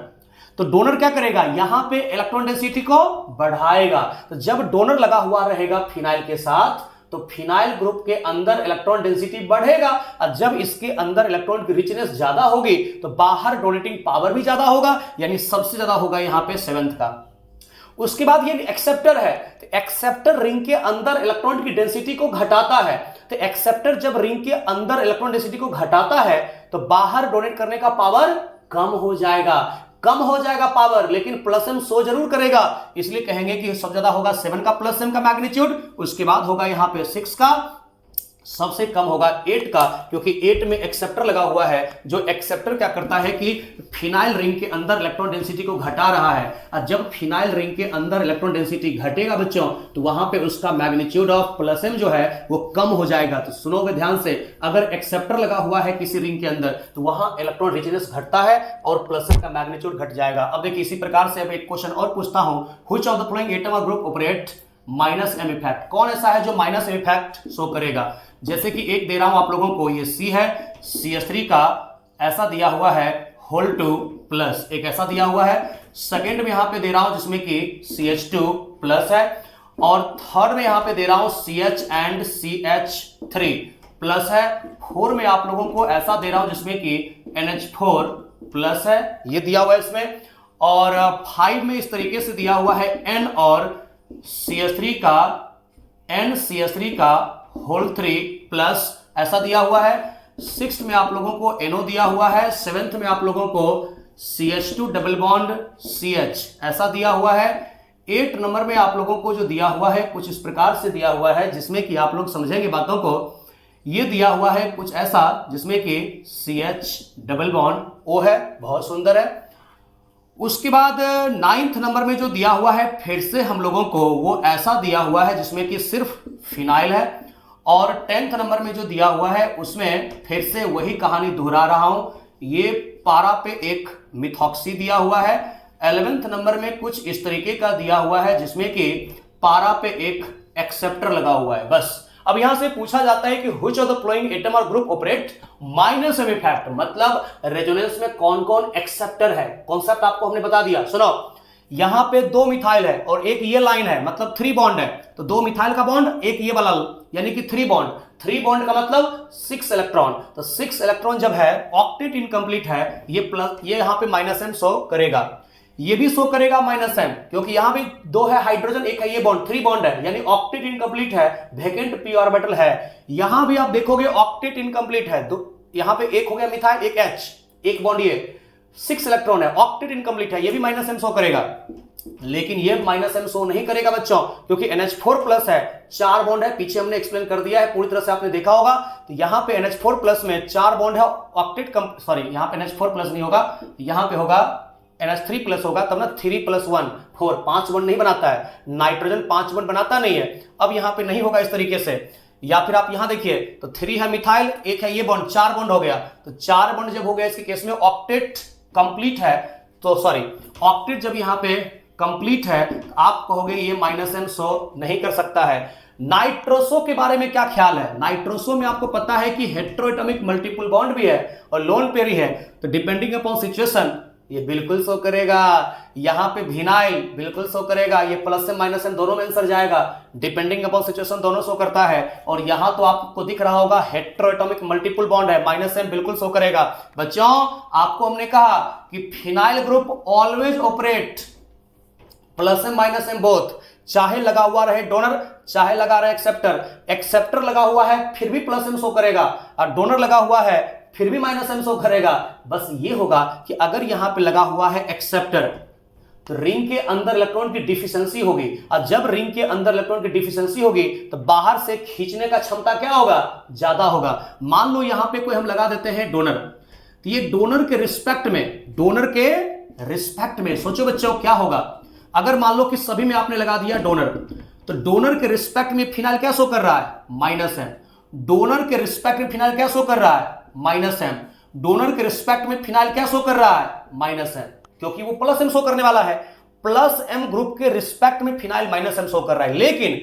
तो डोनर क्या करेगा? यहां पे इलेक्ट्रॉन डेंसिटी को बढ़ाएगा। तो जब डोनर लगा हुआ रहेगा फिनाइल के साथ तो फिनाइल ग्रुप के अंदर इलेक्ट्रॉन डेंसिटी बढ़ेगा, और जब इसके अंदर इलेक्ट्रॉन की रिचनेस ज्यादा होगी तो बाहर डोनेटिंग पावर भी ज्यादा होगा, यानी सबसे ज्यादा होगा यहां पे 7th का। उसके बाद ये एक्सेप्टर है, तो एक्सेप्टर रिंग के अंदर इलेक्ट्रॉन की डेंसिटी को घटाता है। तो एक्सेप्टर जब रिंग के अंदर इलेक्ट्रॉन डेंसिटी को घटाता है तो बाहर डोनेट करने का पावर कम हो जाएगा, पावर, लेकिन प्लस एम शो जरूर करेगा। इसलिए कहेंगे कि सबसे ज्यादा होगा 7 का प्लस एम का मैग्नीट्यूड, उसके बाद होगा यहां पे 6 का, सबसे कम होगा 8 का, क्योंकि 8 में एक्सेप्टर लगा हुआ है। जो एक्सेप्टर क्या करता है कि फिनाइल रिंग के अंदर इलेक्ट्रॉन डेंसिटी को घटा रहा है, और जब फिनाइल रिंग के अंदर इलेक्ट्रॉन डेंसिटी घटेगा बच्चों, तो वहां पे उसका मैग्नीट्यूड ऑफ प्लस एम जो है वो कम हो जाएगा। तो सुनोगे ध्यान से, अगर एक्सेप्टर लगा हुआ है किसी रिंग के अंदर तो वहां इलेक्ट्रॉन रिचनेस घटता है और प्लस एम का मैग्नीट्यूड घट जाएगा। अब देखिए इसी प्रकार से अब एक क्वेश्चन और पूछता हूं, which of the following atom और group operate minus M effect, कौन ऐसा है जो माइनस एम इफेक्ट शो करेगा। जैसे कि एक दे रहा हूं आप लोगों को, ये C है, CH3 का ऐसा दिया हुआ है होल 2 प्लस, एक ऐसा दिया हुआ है। सेकंड में यहां पे दे रहा हूं जिसमें कि CH2 प्लस है, और थर्ड में यहां पे दे रहा हूं CH एंड CH3 प्लस है। 4 में आप लोगों को ऐसा दे रहा हूं जिसमें कि NH4 प्लस है, ये दिया हुआ है इसमें। और 5 में इस तरीके से दिया हुआ है N और CH3 का, NCH3 का होल 3 प्लस ऐसा दिया हुआ है। 6th में आप लोगों को NO दिया हुआ है। 7th में आप लोगों को CH2 डबल बॉन्ड CH ऐसा दिया हुआ है। 8 नंबर में आप लोगों को जो दिया हुआ है कुछ इस प्रकार से दिया हुआ है, जिसमें कि आप लोग समझेंगे बातों को। ये दिया हुआ है कुछ ऐसा जिसमें कि CH डबल बॉन्ड O है, बहुत सुंदर है। उसके बाद 9th नंबर में जो दिया हुआ है फिर से हम लोगों को वो ऐसा दिया हुआ है जिसमें कि सिर्फ फिनाइल है। और 10th नंबर में जो दिया हुआ है उसमें फिर से वही कहानी दोहरा रहा हूं, ये पारा पे एक मिथॉक्सी दिया हुआ है। 11th नंबर में कुछ इस तरीके का दिया हुआ है जिसमें कि पारा पे एक एक्सेप्टर लगा हुआ है। बस अब यहां से पूछा जाता है कि which of the following atom और group operate minus M effect, मतलब रेजोनेंस में कौन कौन एक्सेप्टर है। कॉन्सेप्ट आपको हमने बता दिया, सुनो। यहां पे 2 मिथाइल है और एक ये लाइन है, मतलब 3 बॉन्ड है। तो 2 मिथाइल का बॉन्ड, एक ये वाला, यानी कि 3 बॉन्ड। 3 बॉन्ड का मतलब 6 इलेक्ट्रॉन। तो 6 इलेक्ट्रॉन जब है, ऑक्टेट इनकम्प्लीट है, ये प्लस, ये यहां पे माइनस एम शो करेगा, ये भी शो करेगा माइनस एम, क्योंकि यहां भी 2 है हाइड्रोजन, एक है ये बॉन्ड, 3 बॉन्ड है, यानी ऑक्टेट इनकम्प्लीट है, वेकेंट p ऑर्बिटल है। यहां भी आप देखोगे ऑक्टेट इनकम्प्लीट है, यहां पे एक हो गया मिथाइल, एक H, एक बॉन्ड, ये 6 इलेक्ट्रॉन है, ऑक्टेट इनकम्प्लीट है, ये भी माइनस एम शो करेगा। लेकिन ये माइनस एम शो नहीं करेगा बच्चों, क्योंकि NH4 प्लस है, 4 बॉन्ड है, पीछे हमने एक्सप्लेन कर दिया है, पूरी तरह से आपने देखा होगा। तो यहां पे NH4 प्लस में 4 बॉन्ड है, ऑक्टेट सॉरी, यहां पे NH4 प्लस नहीं होगा, यहां पे होगा NH3 प्लस होगा, तब ना 3 + 1 4, 5 बॉन्ड नहीं बनाता है, नाइट्रोजन 5 बॉन्ड बनाता नहीं है। अब यहां पे नहीं होगा इस तरीके से। या फिर आप यहां देखिए, तो 3 है मिथाइल, एक है ये बॉन्ड, 4 बॉन्ड हो गया। तो 4 बॉन्ड जब हो गया इसके केस में, ऑक्टेट कंप्लीट है, तो सॉरी, ऑक्टेट जब यहां पे कंप्लीट है, तो आप कहोगे ये माइनस एम शो नहीं कर सकता है। नाइट्रोसो के बारे में क्या ख्याल है। नाइट्रोसो में आपको पता है कि हेटेरोएटॉमिक मल्टीपल बॉन्ड भी है और लोन पेयर ही है, तो डिपेंडिंग अपॉन सिचुएशन ये बिल्कुल शो करेगा। यहां पे विनाइल बिल्कुल शो करेगा, ये प्लस एम माइनस एम दोनों में आंसर जाएगा, डिपेंडिंग अपॉन सिचुएशन दोनों शो करता है। और यहां तो आपको दिख रहा होगा हेटेरोएटॉमिक मल्टीपल बॉन्ड है, माइनस एम बिल्कुल शो करेगा। बच्चों आपको हमने कहा कि phenyl group always operate plus M minus M both, चाहे लगा हुआ रहे डोनर, चाहे लगा रहे एक्सेप्टर। एक्सेप्टर लगा हुआ है फिर भी प्लस एम शो करेगा, और डोनर लगा हुआ है फिर भी माइनस एम शो करेगा। बस ये होगा कि अगर यहां पे लगा हुआ है एक्सेप्टर, तो रिंग के अंदर इलेक्ट्रॉन की डिफिशियंसी होगी, और जब रिंग के अंदर इलेक्ट्रॉन की डिफिशियंसी होगी तो बाहर से खींचने का क्षमता क्या होगा, ज्यादा होगा। मान लो यहां पे कोई हम लगा देते हैं डोनर, तो ये डोनर के रिस्पेक्ट में सोचो बच्चों क्या होगा। अगर मान लो कि सभी में आपने लगा दिया डोनर, तो डोनर के रिस्पेक्ट में फिनाइल क्या शो कर रहा है, माइनस एम। डोनर के रिस्पेक्ट में फिनाइल क्या शो कर रहा है, माइनस एम। डोनर के रिस्पेक्ट में फिनाइल क्या शो कर रहा है, माइनस एम, क्योंकि वो प्लस एम शो करने वाला है। प्लस एम ग्रुप के रिस्पेक्ट में फिनाइल माइनस एम शो कर रहा है। लेकिन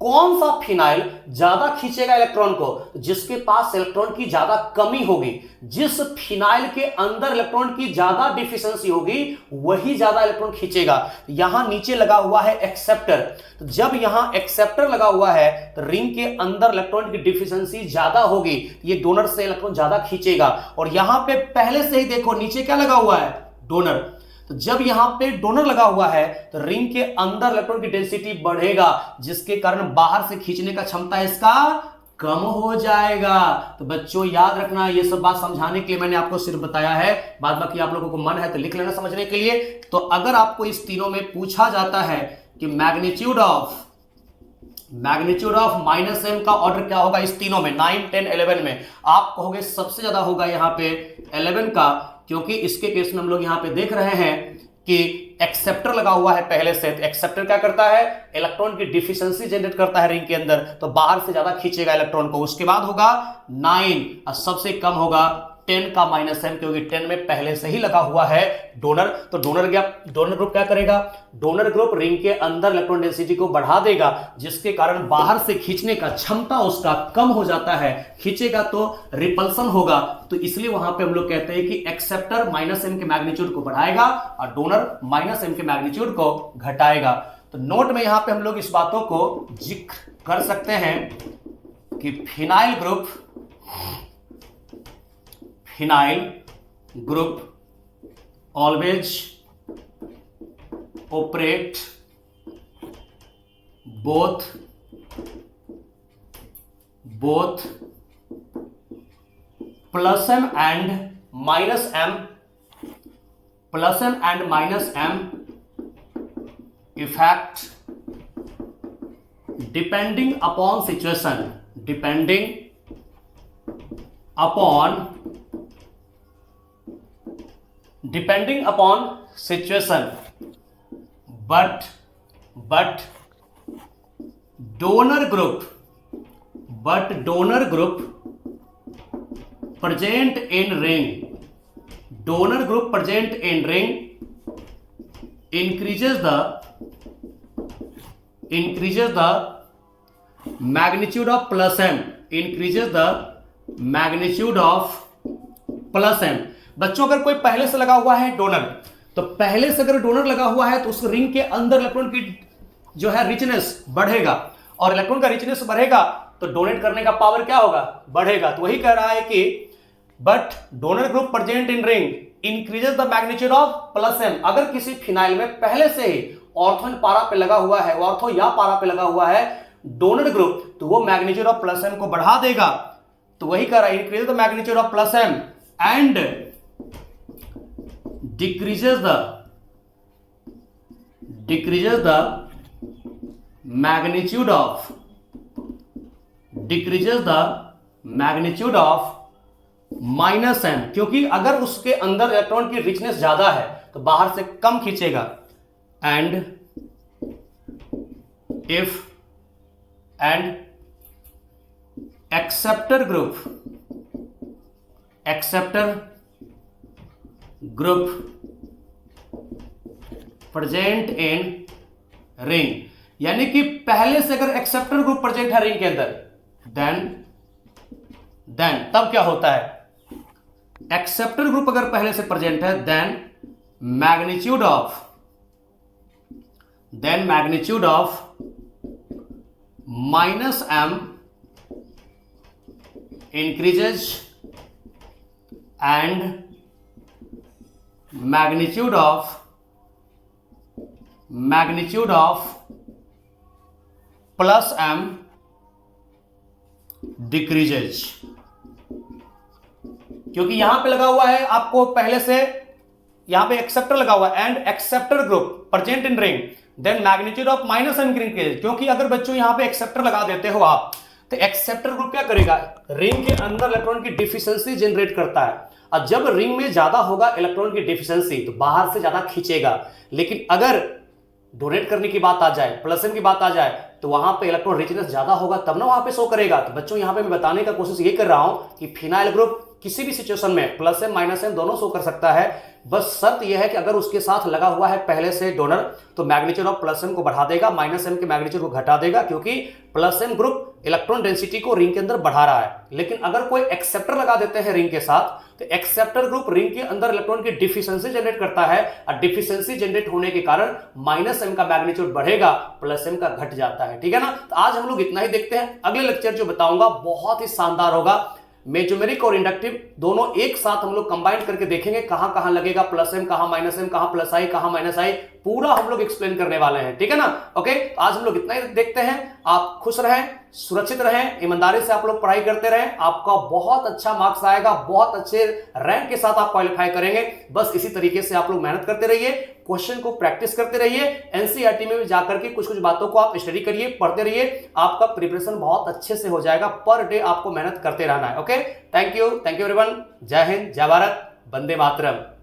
कौन सा फिनाइल ज्यादा खींचेगा इलेक्ट्रॉन को, जिसके पास इलेक्ट्रॉन की ज्यादा कमी होगी। जिस फिनाइल के अंदर इलेक्ट्रॉन की ज्यादा डिफिशियंसी होगी वही ज्यादा इलेक्ट्रॉन खींचेगा। यहां नीचे लगा हुआ है एक्सेप्टर, तो जब यहां एक्सेप्टर लगा हुआ है तो रिंग के अंदर इलेक्ट्रॉन की डिफिशियंसी ज्यादा होगी, ये डोनर से इलेक्ट्रॉन ज्यादा खींचेगा। और यहां पे पहले से ही देखो नीचे क्या लगा हुआ है, डोनर। तो जब यहां पे डोनर लगा हुआ है तो रिंग के अंदर इलेक्ट्रॉन की डेंसिटी बढ़ेगा, जिसके कारण बाहर से खींचने का क्षमता इसका कम हो जाएगा। तो बच्चों याद रखना, ये सब बात समझाने के लिए मैंने आपको सिर्फ बताया है, बाद बाकी आप लोगों को मन है तो लिख लेना समझने के लिए। तो अगर आपको इस तीनों में पूछा जाता है कि मैग्नीट्यूड ऑफ -m का ऑर्डर क्या होगा इस तीनों में, 9, 10, 11 में, आप कहोगे सबसे ज्यादा होगा यहां पे 11 का, क्योंकि इसके केस में हम लोग यहां पे देख रहे हैं कि एक्सेप्टर लगा हुआ है पहले से। तो एक्सेप्टर क्या करता है, इलेक्ट्रॉन की डिफिशिएंसी जनरेट करता है रिंग के अंदर, तो बाहर से ज्यादा खींचेगा इलेक्ट्रॉन को। उसके बाद होगा 9 और सबसे कम होगा 10 का -m, क्योंकि 10 में पहले से ही लगा हुआ है डोनर। तो डोनर ग्रुप क्या करेगा, डोनर ग्रुप रिंग के अंदर इलेक्ट्रॉन डेंसिटी को बढ़ा देगा, जिसके कारण बाहर से खींचने का क्षमता उसका कम हो जाता है। खींचेगा तो रिपल्सन होगा, तो इसलिए वहां पे हम लोग कहते हैं कि एक्सेप्टर -m के मैग्नीट्यूड को बढ़ाएगा और डोनर -m के मैग्नीट्यूड को घटाएगा। तो नोट में यहां पे हम लोग इस बातों को जिक्र कर सकते हैं कि phenyl group always operate both +m and -m effect depending upon situation, but donor group present in ring increases the magnitude of +m, बच्चों अगर कोई पहले से लगा हुआ है डोनर, तो पहले से अगर डोनर लगा हुआ है तो उस रिंग के अंदर इलेक्ट्रॉन की जो है रिचनेस बढ़ेगा, और इलेक्ट्रॉन का रिचनेस बढ़ेगा तो डोनेट करने का पावर क्या होगा, बढ़ेगा। तो वही कह रहा है कि but donor group present in ring increases the magnitude of +m। अगर किसी फिनाइल में पहले से ही ऑर्थो पारा पे लगा हुआ है, ऑर्थो या पारा पे लगा हुआ है डोनर ग्रुप, तो वो मैग्नीट्यूड ऑफ +m को बढ़ा देगा। तो वही कह रहा है increase the magnitude of +m and decreases the magnitude of -m, क्योंकि अगर उसके अंदर इलेक्ट्रॉन की रिचनेस ज्यादा है तो बाहर से कम खींचेगा। And acceptor group present in ring, यानी कि पहले से अगर एक्सेप्टर ग्रुप प्रेजेंट है रिंग के अंदर, देन तब क्या होता है, एक्सेप्टर ग्रुप अगर पहले से प्रेजेंट है then magnitude of -m increases and magnitude of +m decreases, क्योंकि यहां पे लगा हुआ है आपको पहले से, यहां पे एक्सेप्टर लगा हुआ है and acceptor group present in ring then magnitude of -m increase. क्योंकि अगर बच्चों यहां पे एक्सेप्टर लगा देते हो आप, तो एक्सेप्टर ग्रुप क्या करेगा, रिंग के अंदर इलेक्ट्रॉन की डिफिशिएंसी जनरेट करता है, और जब रिंग में ज्यादा होगा इलेक्ट्रॉन की डिफिशिएंसी तो बाहर से ज्यादा खींचेगा। लेकिन अगर डोनेट करने की बात आ जाए, +m की बात आ जाए, तो वहां पे इलेक्ट्रॉन रिचनेस ज्यादा होगा तब ना वहां पे शो करेगा। तो बच्चों यहां पे मैं बताने का कोशिश ये कर रहा हूं कि फिनाइल ग्रुप किसी भी सिचुएशन में +m -m दोनों शो कर सकता है, बस शर्त यह है कि अगर उसके साथ लगा हुआ है पहले से डोनर, तो मैग्नीट्यूड ऑफ +m को बढ़ा देगा, -m के मैग्नीट्यूड को घटा देगा, क्योंकि +m ग्रुप इलेक्ट्रॉन डेंसिटी को रिंग के अंदर बढ़ा रहा है। लेकिन अगर कोई एक्सेप्टर लगा देते हैं रिंग के साथ, तो एक्सेप्टर ग्रुप रिंग के अंदर इलेक्ट्रॉन की डिफिशिएंसी जनरेट करता है, और डिफिशिएंसी जनरेट होने के कारण -m का मैग्नीट्यूड बढ़ेगा, +m का घट जाता है। ठीक है ना। तो आज हम लोग इतना ही देखते हैं, अगले लेक्चर जो बताऊंगा बहुत ही शानदार होगा। मेजोमेरिक और इंडक्टिव दोनों एक साथ हम लोग कंबाइन करके देखेंगे कहां कहां लगेगा प्लस एम, कहां माइनस एम, कहां प्लस आई, कहां माइनस आई, पूरा हम लोग एक्सप्लेन करने वाले हैं। ठीक है ना? ओके, आज हम लोग इतना ही देखते हैं। आप खुश रहें, सुरक्षित रहें, ईमानदारी से आप लोग पढ़ाई करते रहें, आपका बहुत अच्छा मार्क्स आएगा, बहुत अच्छे रैंक के साथ आप क्वालिफाई करेंगे। बस इसी तरीके से आप लोग मेहनत करते रहिए, क्वेश्चन को प्रैक्टिस करते रहिए, एनसीईआरटी में भी जाकर के कुछ कुछ बातों को आप स्टडी करिए, पढ़ते रहिए, आपका प्रिपरेशन बहुत अच्छे से हो जाएगा। पर डे आपको मेहनत करते रहना है। Okay, thank you everyone. जय हिंद, जय भारत, वंदे मातरम।